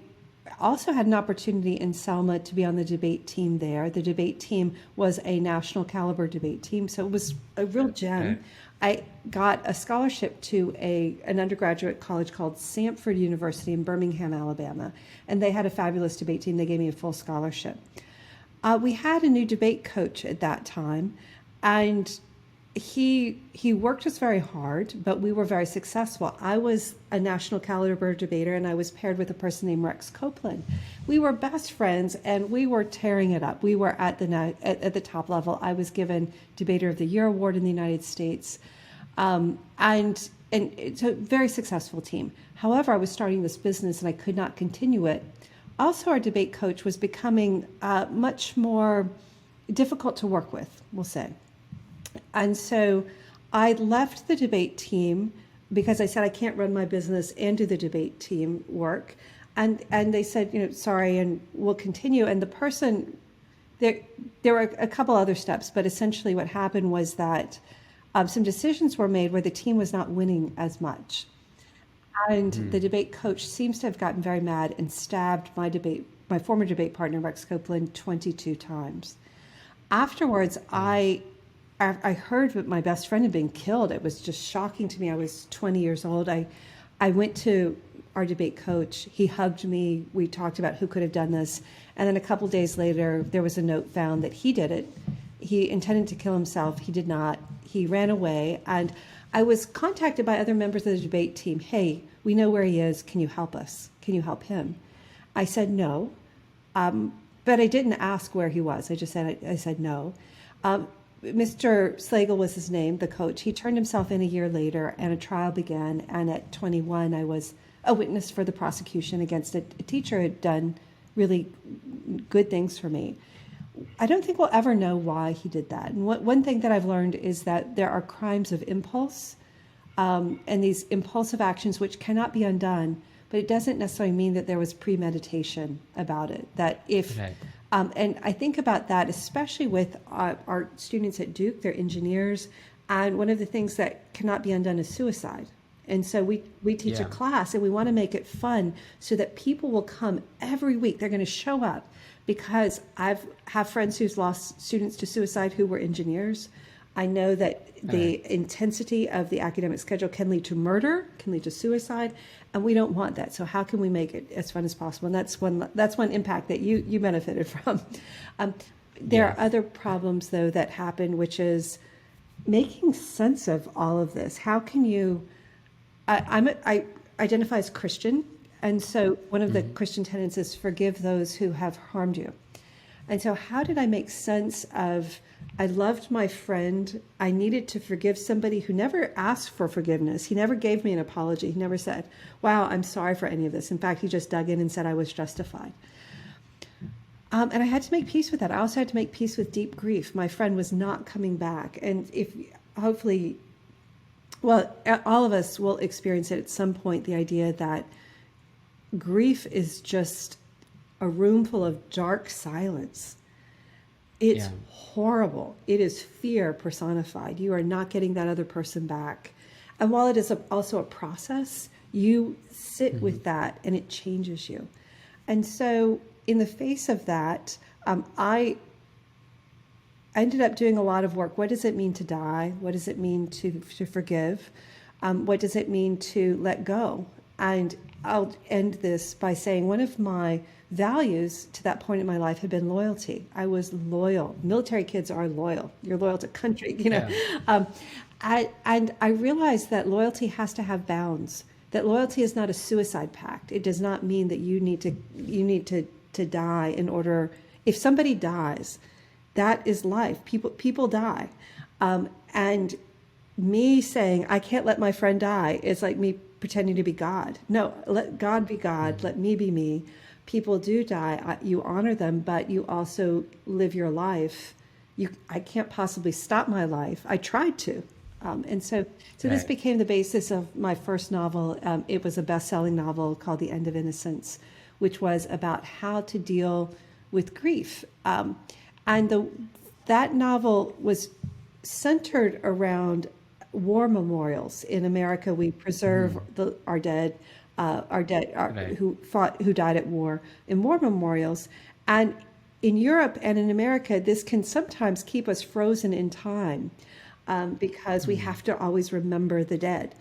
also had an opportunity in Selma to be on the debate team there. The debate team was a national caliber debate team, so it was a real gem. Okay. I got a scholarship to an undergraduate college called Samford University in Birmingham, Alabama, and they had a fabulous debate team. They gave me a full scholarship. We had a new debate coach at that time, and he worked us very hard, but we were very successful. I was a national caliber debater, and I was paired with a person named Rex Copeland. We were best friends, and we were tearing it up. We were at the top level. I was given Debater of the Year award in the United States, and it's a very successful team. However, I was starting this business, and I could not continue it. Also, our debate coach was becoming much more difficult to work with, we'll say. And so I left the debate team because I said I can't run my business and do the debate team work. And they said, sorry, and we'll continue. And the person, there were a couple other steps, but essentially what happened was that some decisions were made where the team was not winning as much. And the debate coach seems to have gotten very mad and stabbed my former debate partner, Rex Copeland, 22 times. Afterwards, I heard that my best friend had been killed. It was just shocking to me. I was 20 years old. I went to our debate coach. He hugged me. We talked about who could have done this. And then a couple days later, there was a note found that he did it. He intended to kill himself. He did not. He ran away. And I was contacted by other members of the debate team. Hey, we know where he is. Can you help us? Can you help him? I said no. But I didn't ask where he was. I just said, I said no. Mr. Slagle was his name, the coach. He turned himself in a year later, and a trial began. And at 21, I was a witness for the prosecution against a teacher who had done really good things for me. I don't think we'll ever know why he did that. And one thing that I've learned is that there are crimes of impulse, and these impulsive actions which cannot be undone, but it doesn't necessarily mean that there was premeditation about it. That if Right. And I think about that, especially with our students at Duke, they're engineers, and one of the things that cannot be undone is suicide. And so we teach a Yeah. class, and we want to make it fun so that people will come every week. They're going to show up because have friends who's lost students to suicide who were engineers. I know that the intensity of the academic schedule can lead to murder, can lead to suicide, and we don't want that. So how can we make it as fun as possible? And that's one impact that you benefited from. There are Yes. other problems though that happen, which is making sense of all of this. How can you? I identify as Christian, and so one of the Christian tenets is forgive those who have harmed you. And so, how did I make sense of? I loved my friend. I needed to forgive somebody who never asked for forgiveness. He never gave me an apology. He never said, "Wow, I'm sorry for any of this." In fact, he just dug in and said I was justified. And I had to make peace with that. I also had to make peace with deep grief. My friend was not coming back, and if hopefully, well, all of us will experience it at some point. The idea that grief is just a room full of dark silence. It's Yeah. horrible. It is fear personified. You are not getting that other person back. And while it is also a process, you sit with that and it changes you. And so, in the face of that, I ended up doing a lot of work. What does it mean to die? What does it mean to forgive? What does it mean to let go? And I'll end this by saying one of my values to that point in my life had been loyalty. I was loyal. Military kids are loyal. You're loyal to country, you know. Yeah. And I realized that loyalty has to have bounds. That loyalty is not a suicide pact. It does not mean that you need to die in order. If somebody dies, that is life. People die, and me saying I can't let my friend die is like me pretending to be God. No, let God be God. Let me be me. People do die. You honor them, but you also live your life. I can't possibly stop my life. I tried to. And so this Right. became the basis of my first novel. It was a best-selling novel called The End of Innocence, which was about how to deal with grief. And that novel was centered around war memorials. In America, we preserve our dead, Right. who died at war in war memorials. And in Europe and in America, this can sometimes keep us frozen in time because we have to always remember the dead.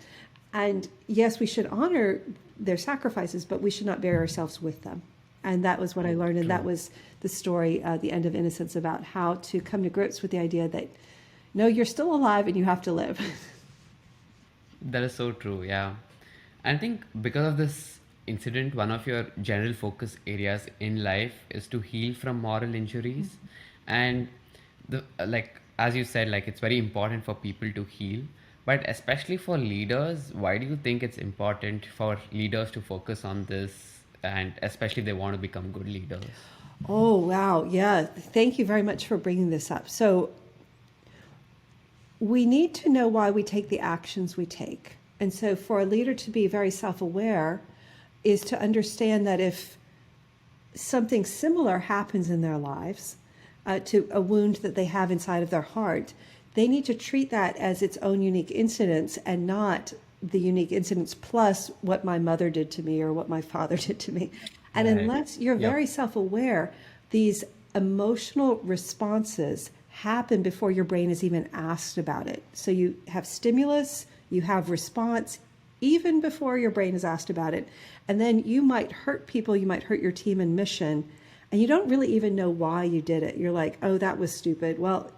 And yes, we should honor their sacrifices, but we should not bury ourselves with them. And that was what I learned. And that was the story, The End of Innocence, about how to come to grips with the idea that, no, you're still alive and you have to live. That is so true, yeah. And I think because of this incident, one of your general focus areas in life is to heal from moral injuries. And like as you said, like it's very important for people to heal, but especially for leaders, why do you think it's important for leaders to focus on this, and especially if they want to become good leaders? Oh, wow. Yeah. Thank you very much for bringing this up. So we need to know why we take the actions we take. And so for a leader to be very self-aware is to understand that if something similar happens in their lives, to a wound that they have inside of their heart, they need to treat that as its own unique incidence and not the unique incidents plus what my mother did to me or what my father did to me. And Right. unless you're Yep. very self-aware, these emotional responses happen before your brain is even asked about it. So you have stimulus, you have response, even before your brain is asked about it. And then you might hurt people, you might hurt your team and mission, and you don't really even know why you did it. You're like, oh, that was stupid. Well,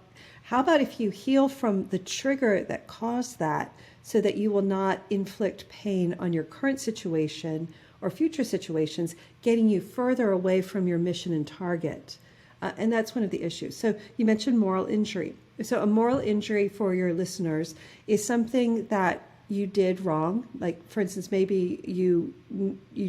how about if you heal from the trigger that caused that so that you will not inflict pain on your current situation or future situations, getting you further away from your mission and target? And that's one of the issues. So you mentioned moral injury. So a moral injury for your listeners is something that you did wrong. Like, for instance, maybe you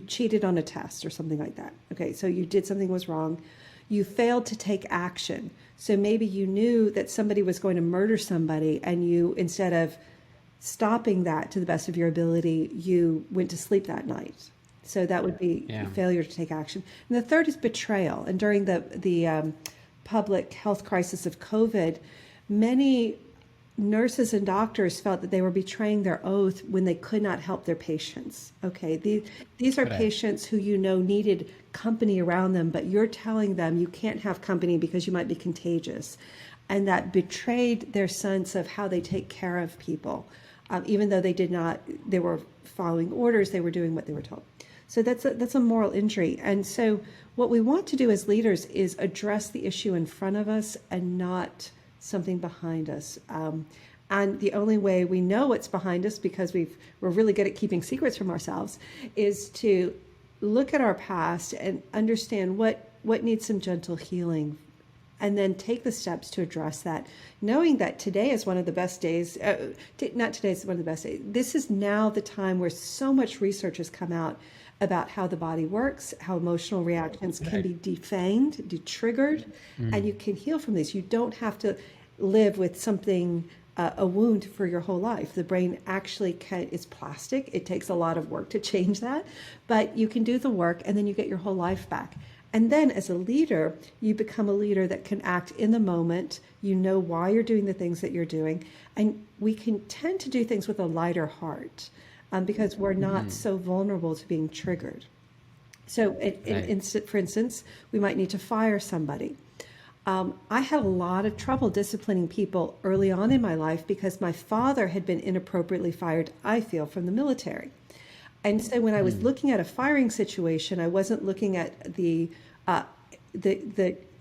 cheated on a test or something like that. Okay, so you did something was wrong. You failed to take action. So maybe you knew that somebody was going to murder somebody, and you, instead of stopping that to the best of your ability, you went to sleep that night. So that would be Yeah. failure to take action. And the third is betrayal. And during the public health crisis of COVID, many nurses and doctors felt that they were betraying their oath when they could not help their patients. Okay, these are Right. patients who you know needed company around them, but you're telling them you can't have company because you might be contagious. and that betrayed their sense of how they take care of people. Even though they were following orders, they were doing what they were told. So that's a moral injury. And so what we want to do as leaders is address the issue in front of us and not something behind us. And the only way we know what's behind us, because we're really good at keeping secrets from ourselves, is to look at our past and understand what needs some gentle healing, and then take the steps to address that, knowing that today is one of the best days. Not today is one of the best days. This is now the time where so much research has come out about how the body works, how emotional reactions can be defanged, triggered, and you can heal from these. You don't have to live with something, a wound for your whole life. The brain actually is plastic. It takes a lot of work to change that, but you can do the work and then you get your whole life back. And then as a leader, you become a leader that can act in the moment. You know why you're doing the things that you're doing. And we can tend to do things with a lighter heart because we're not so vulnerable to being triggered. So for instance, we might need to fire somebody. I had a lot of trouble disciplining people early on in my life because my father had been inappropriately fired, I feel, from the military. And so when I was looking at a firing situation, I wasn't looking at the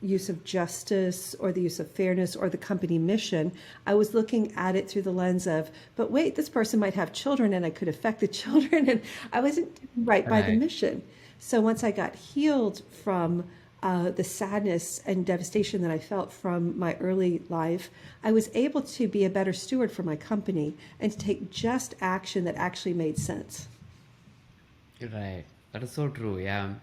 use of justice or the use of fairness or the company mission. I was looking at it through the lens of, but wait, this person might have children and I could affect the children, and I wasn't right by the mission. So once I got healed from the sadness and devastation that I felt from my early life, I was able to be a better steward for my company and to take just action that actually made sense. Right. That is so true. Yeah.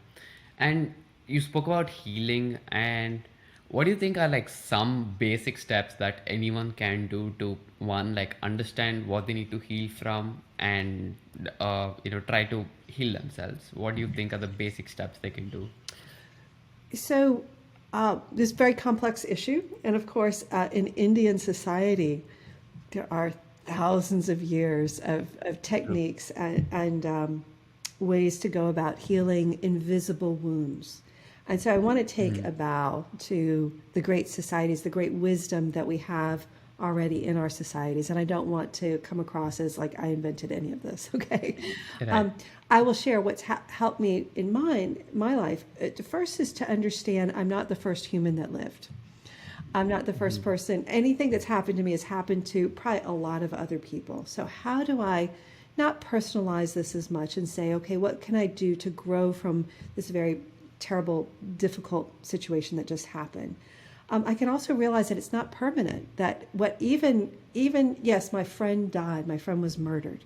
And you spoke about healing, and what do you think are like some basic steps that anyone can do to, one, like understand what they need to heal from and try to heal themselves? What do you think are the basic steps they can do? So this very complex issue, and of course, in Indian society, there are thousands of years of techniques and ways to go about healing invisible wounds. And so I want to take a bow to the great societies, the great wisdom that we have already in our societies. And I don't want to come across as like I invented any of this, okay? I will share what's helped me in my life. The first is to understand I'm not the first human that lived. I'm not the first person. Anything that's happened to me has happened to probably a lot of other people. So how do I not personalize this as much and say, okay, what can I do to grow from this very terrible, difficult situation that just happened? I can also realize that it's not permanent, that yes, my friend died, my friend was murdered.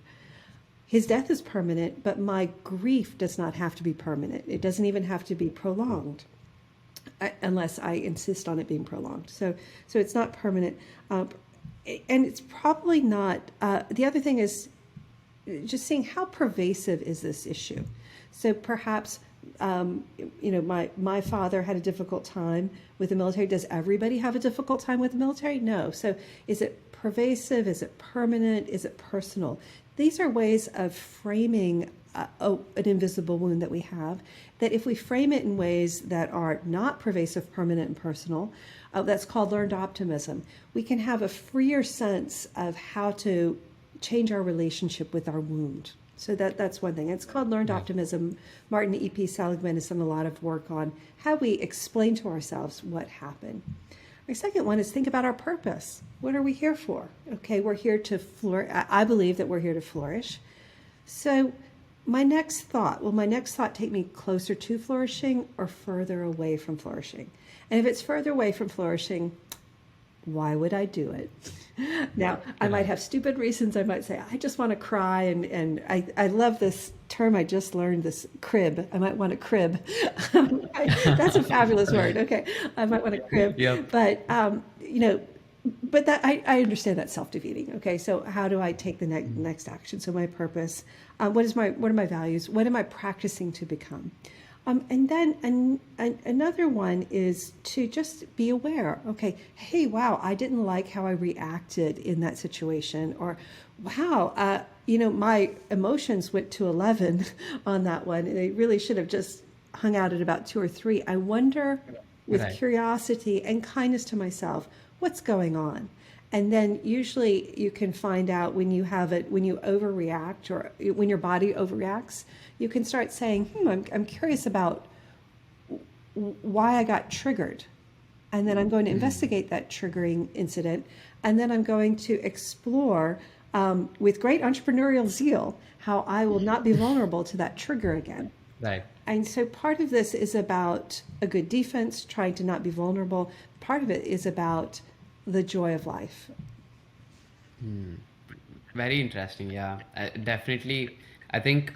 His death is permanent, but my grief does not have to be permanent. It doesn't even have to be prolonged unless I insist on it being prolonged. So it's not permanent. And it's probably not, the other thing is just seeing how pervasive is this issue. So perhaps, my father had a difficult time with the military. Does everybody have a difficult time with the military? No. So is it pervasive? Is it permanent? Is it personal? These are ways of framing an invisible wound that we have, that if we frame it in ways that are not pervasive, permanent, and personal, that's called learned optimism. We can have a freer sense of how to change our relationship with our wound. So that's one thing. It's called learned optimism. Martin E.P. Seligman has done a lot of work on how we explain to ourselves what happened. My second one is think about our purpose. What are we here for? Okay, we're here to flourish. I believe that we're here to flourish. So my next thought take me closer to flourishing or further away from flourishing? And if it's further away from flourishing, why would I do it? Now, I might have stupid reasons. I might say, I just want to cry. And I love this term I just learned, this crib. I might want to crib. That's a fabulous word. Okay. I might want to crib. Yep. But, but that I understand that's self-defeating. Okay. So how do I take the next action? So my purpose, what are my values? What am I practicing to become? And then another one is to just be aware. Okay, hey, wow, I didn't like how I reacted in that situation. Or, wow, my emotions went to 11 on that one. They really should have just hung out at about 2 or 3. I wonder with Right. curiosity and kindness to myself, what's going on? And then usually you can find out when you have it, when you overreact or when your body overreacts, you can start saying, I'm curious about why I got triggered. And then I'm going to investigate that triggering incident. And then I'm going to explore with great entrepreneurial zeal how I will not be vulnerable to that trigger again. Right. And so part of this is about a good defense, trying to not be vulnerable. Part of it is about the joy of life. Very interesting. Yeah, definitely. I think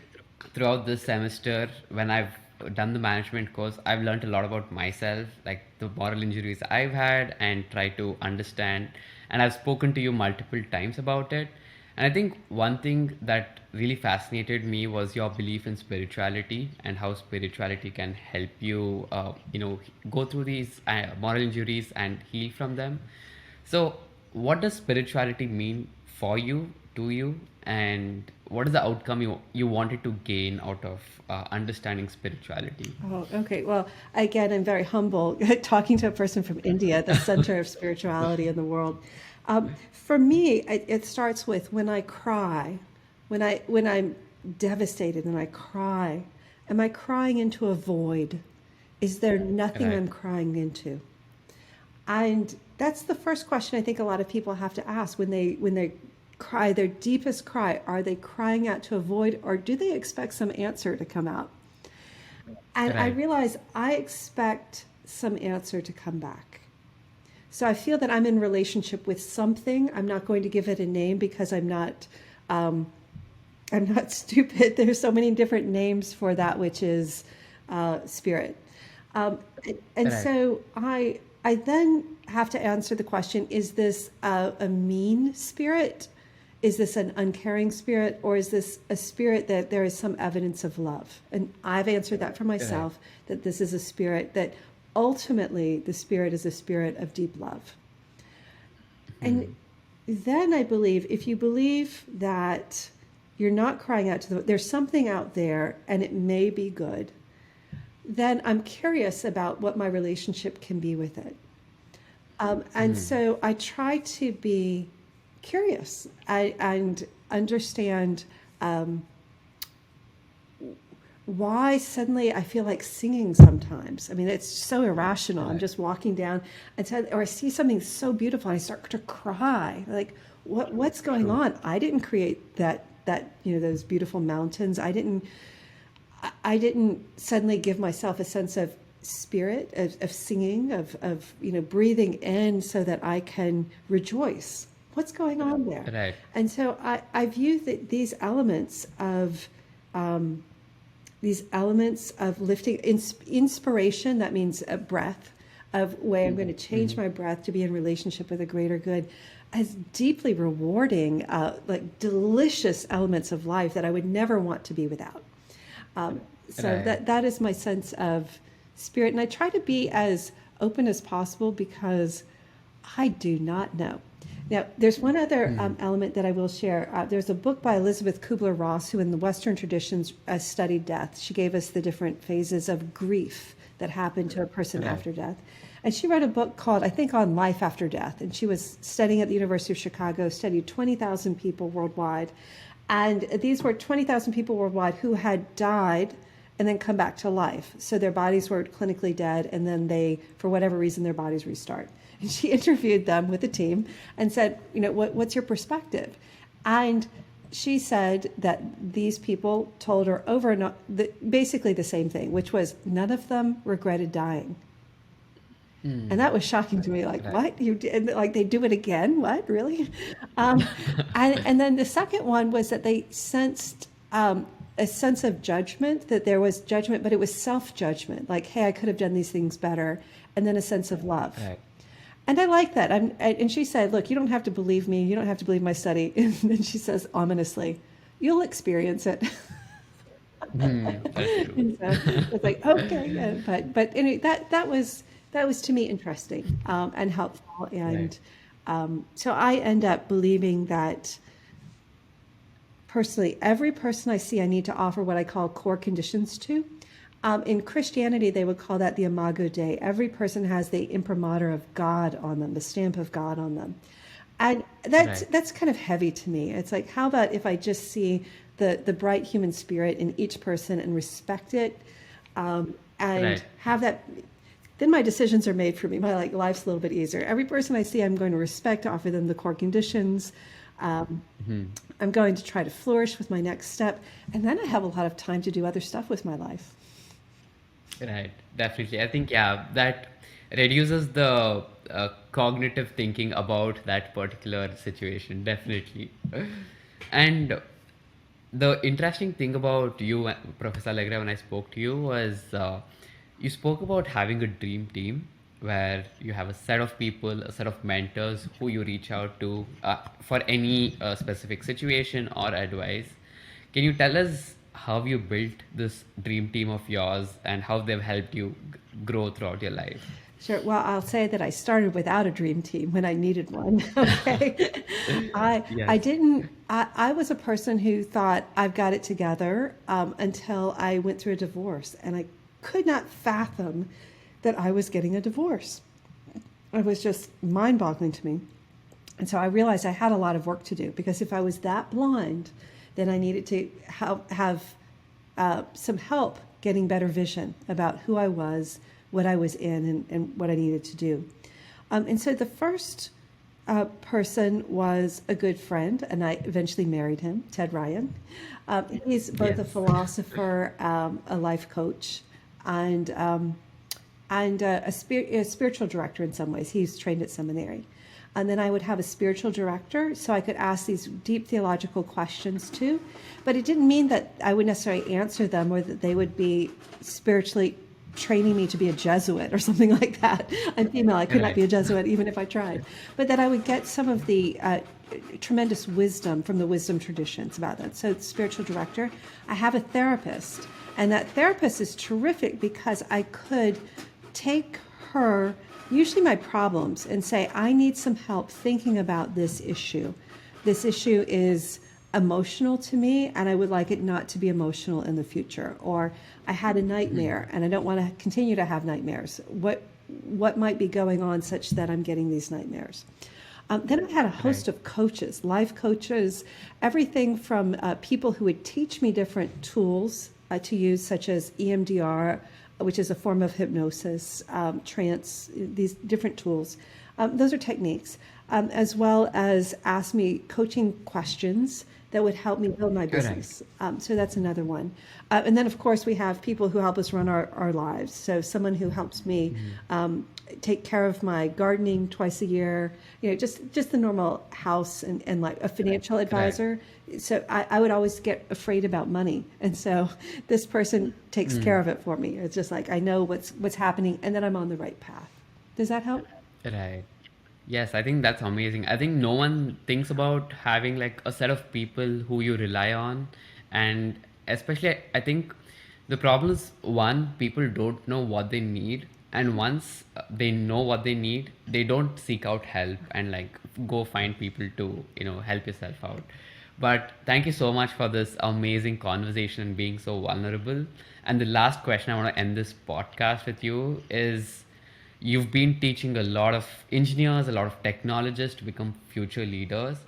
throughout this semester, when I've done the management course, I've learned a lot about myself, like the moral injuries I've had, and try to understand. And I've spoken to you multiple times about it. And I think one thing that really fascinated me was your belief in spirituality and how spirituality can help you, go through these moral injuries and heal from them. So, what does spirituality mean for you, to you, and what is the outcome you wanted to gain out of understanding spirituality? Oh, okay. Well, again, I'm very humble talking to a person from India, the center of spirituality in the world. For me, it starts with when I cry, when I'm devastated and I cry. Am I crying into a void? Is there nothing Right. I'm crying into? And that's the first question I think a lot of people have to ask when they cry their deepest cry. Are they crying out to a void, or do they expect some answer to come out? And I Right. realize I expect some answer to come back. So I feel that I'm in relationship with something. I'm not going to give it a name because um, I'm not stupid. There's so many different names for that, which is spirit. Um, and Right. so I then have to answer the question: is this a mean spirit? Is this an uncaring spirit, or is this a spirit that there is some evidence of love? And I've answered that for Right. myself, that this is a spirit that ultimately the spirit is a spirit of deep love. And then I believe, if you believe that you're not crying out to there's something out there and it may be good, then I'm curious about what my relationship can be with it. And so I try to be curious and understand why suddenly I feel like singing sometimes. I mean, it's so irrational. I'm Right. just walking down and or I see something so beautiful and I start to cry. Like, what's going True. on? I didn't create those beautiful mountains. I didn't suddenly give myself a sense of spirit, of singing, of breathing in so that I can rejoice. What's going on there? Right. And so I view that these elements of lifting inspiration, that means a breath, of way I'm going to change my breath to be in relationship with a greater good, as deeply rewarding, like delicious elements of life that I would never want to be without. So Right. that is my sense of spirit, and I try to be as open as possible because I do not know. Now, there's one other element that I will share. There's a book by Elizabeth Kubler-Ross, who in the Western traditions studied death. She gave us the different phases of grief that happen to a person Right. after death. And she wrote a book called, I think, On Life After Death. And she was studying at the University of Chicago, studied 20,000 people worldwide. And these were 20,000 people worldwide who had died and then come back to life. So their bodies were clinically dead, and then for whatever reason, their bodies restart. And she interviewed them with a team and said, what's your perspective? And she said that these people told her over and over, basically the same thing, which was none of them regretted dying. And that was shocking to me. Like, Right. what? You did? Like, they do it again? What? Really? Um, and then the second one was that they sensed a sense of judgment, that there was judgment, but it was self-judgment. Like, hey, I could have done these things better. And then a sense of love. Right. And I like that. And she said, look, you don't have to believe me. You don't have to believe my study. And then she says ominously, you'll experience it. That's true. And so it's like, okay, yeah. But anyway, that was to me interesting and helpful. Right. And so I end up believing that personally, every person I see, I need to offer what I call core conditions to. In Christianity, they would call that the Imago Dei. Every person has the imprimatur of God on them, the stamp of God on them. And Right. that's kind of heavy to me. It's like, how about if I just see the bright human spirit in each person and respect it, and Right. have that, then my decisions are made for me. My life's a little bit easier. Every person I see, I'm going to respect, offer them the core conditions. I'm going to try to flourish with my next step, and then I have a lot of time to do other stuff with my life. Right, definitely. I think, yeah, that reduces the cognitive thinking about that particular situation, definitely. And the interesting thing about you, Professor Allegra, when I spoke to you was you spoke about having a dream team where you have a set of people, a set of mentors who you reach out to for any specific situation or advice. Can you tell us how you built this dream team of yours and how they've helped you grow throughout your life? Sure. Well, I'll say that I started without a dream team when I needed one. Okay. I Yes. didn't, I was a person who thought I've got it together until I went through a divorce, and I could not fathom that I was getting a divorce. It was just mind boggling to me. And so I realized I had a lot of work to do, because if I was that blind, then I needed to have some help getting better vision about who I was, what I was in, and what I needed to do. And so the first person was a good friend, and I eventually married him, Ted Ryan. He's both a Yes. philosopher, a life coach, and a spiritual director in some ways. He's trained at seminary. And then I would have a spiritual director, so I could ask these deep theological questions too. But it didn't mean that I would necessarily answer them, or that they would be spiritually training me to be a Jesuit or something like that. I'm female, I could not Right. be a Jesuit even if I tried. But that I would get some of the tremendous wisdom from the wisdom traditions about that. So, spiritual director. I have a therapist, and that therapist is terrific because I could take her, usually my problems, and say, I need some help thinking about this issue. This issue is emotional to me, and I would like it not to be emotional in the future. Or I had a nightmare and I don't want to continue to have nightmares. What might be going on such that I'm getting these nightmares? Then I had a host Right. of coaches, life coaches, everything from people who would teach me different tools to use, such as EMDR, which is a form of hypnosis, trance, these different tools. Those are techniques, as well as ask me coaching questions that would help me build my Correct. business. So that's another one. And then, of course, we have people who help us run our lives. So someone who helps me take care of my gardening twice a year, just the normal house, and like a financial Right. advisor. So I would always get afraid about money. And so this person takes care of it for me. It's just like I know what's happening, and then I'm on the right path. Does that help? Right. Yes, I think that's amazing. I think no one thinks about having like a set of people who you rely on. And especially, I think the problem is one, people don't know what they need. And once they know what they need, they don't seek out help and like go find people to, help yourself out. But thank you so much for this amazing conversation and being so vulnerable. And the last question I want to end this podcast with you is, you've been teaching a lot of engineers, a lot of technologists to become future leaders.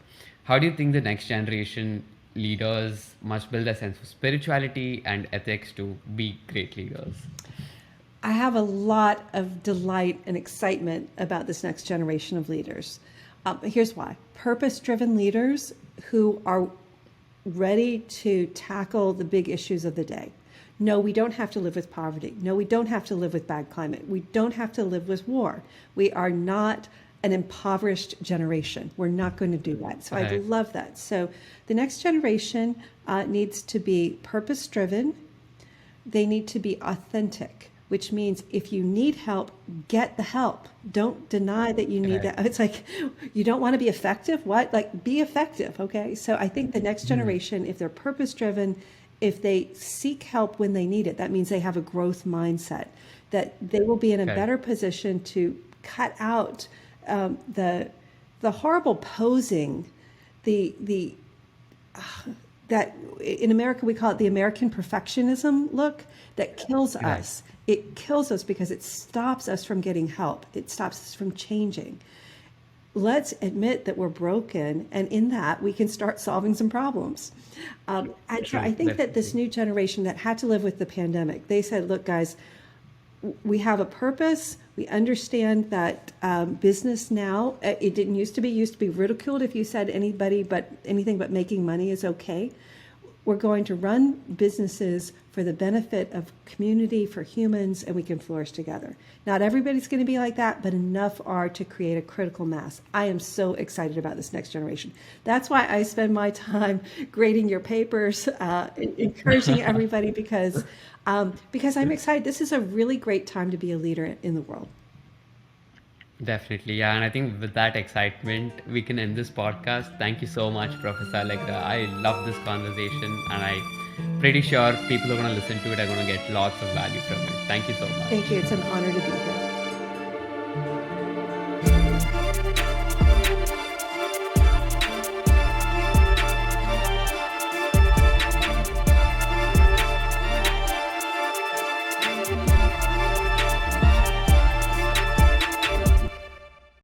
How do you think the next generation leaders must build a sense of spirituality and ethics to be great leaders? I have a lot of delight and excitement about this next generation of leaders. Here's why. Purpose-driven leaders who are ready to tackle the big issues of the day. No, we don't have to live with poverty. No, we don't have to live with bad climate. We don't have to live with war. We are not an impoverished generation. We're not going to do that. So I Right. love that. So the next generation needs to be purpose-driven. They need to be authentic, which means if you need help, get the help. Don't deny that you need Right. that. It's like, you don't want to be effective? What? Like, be effective, okay? So I think the next generation, if they're purpose driven, if they seek help when they need it, that means they have a growth mindset, that they will be in a Okay. better position to cut out the horrible posing, the that in America we call it the American perfectionism look that kills Right. us. It kills us because it stops us from getting help. It stops us from changing. Let's admit that we're broken, and in that we can start solving some problems. And so True. I think that this Definitely. new generation that had to live with the pandemic, they said, look, guys, we have a purpose. We understand that business now, it didn't used to be ridiculed if you said anything but making money is okay. We're going to run businesses for the benefit of community, for humans, and we can flourish together. Not everybody's going to be like that, but enough are to create a critical mass. I am so excited about this next generation. That's why I spend my time grading your papers, encouraging everybody because I'm excited. This is a really great time to be a leader in the world. Definitely, yeah. And I think with that excitement, we can end this podcast. Thank you so much, Professor Allegra. I love this conversation, and I'm pretty sure people who are going to listen to it are going to get lots of value from it. Thank you so much. Thank you. It's an honor to be here.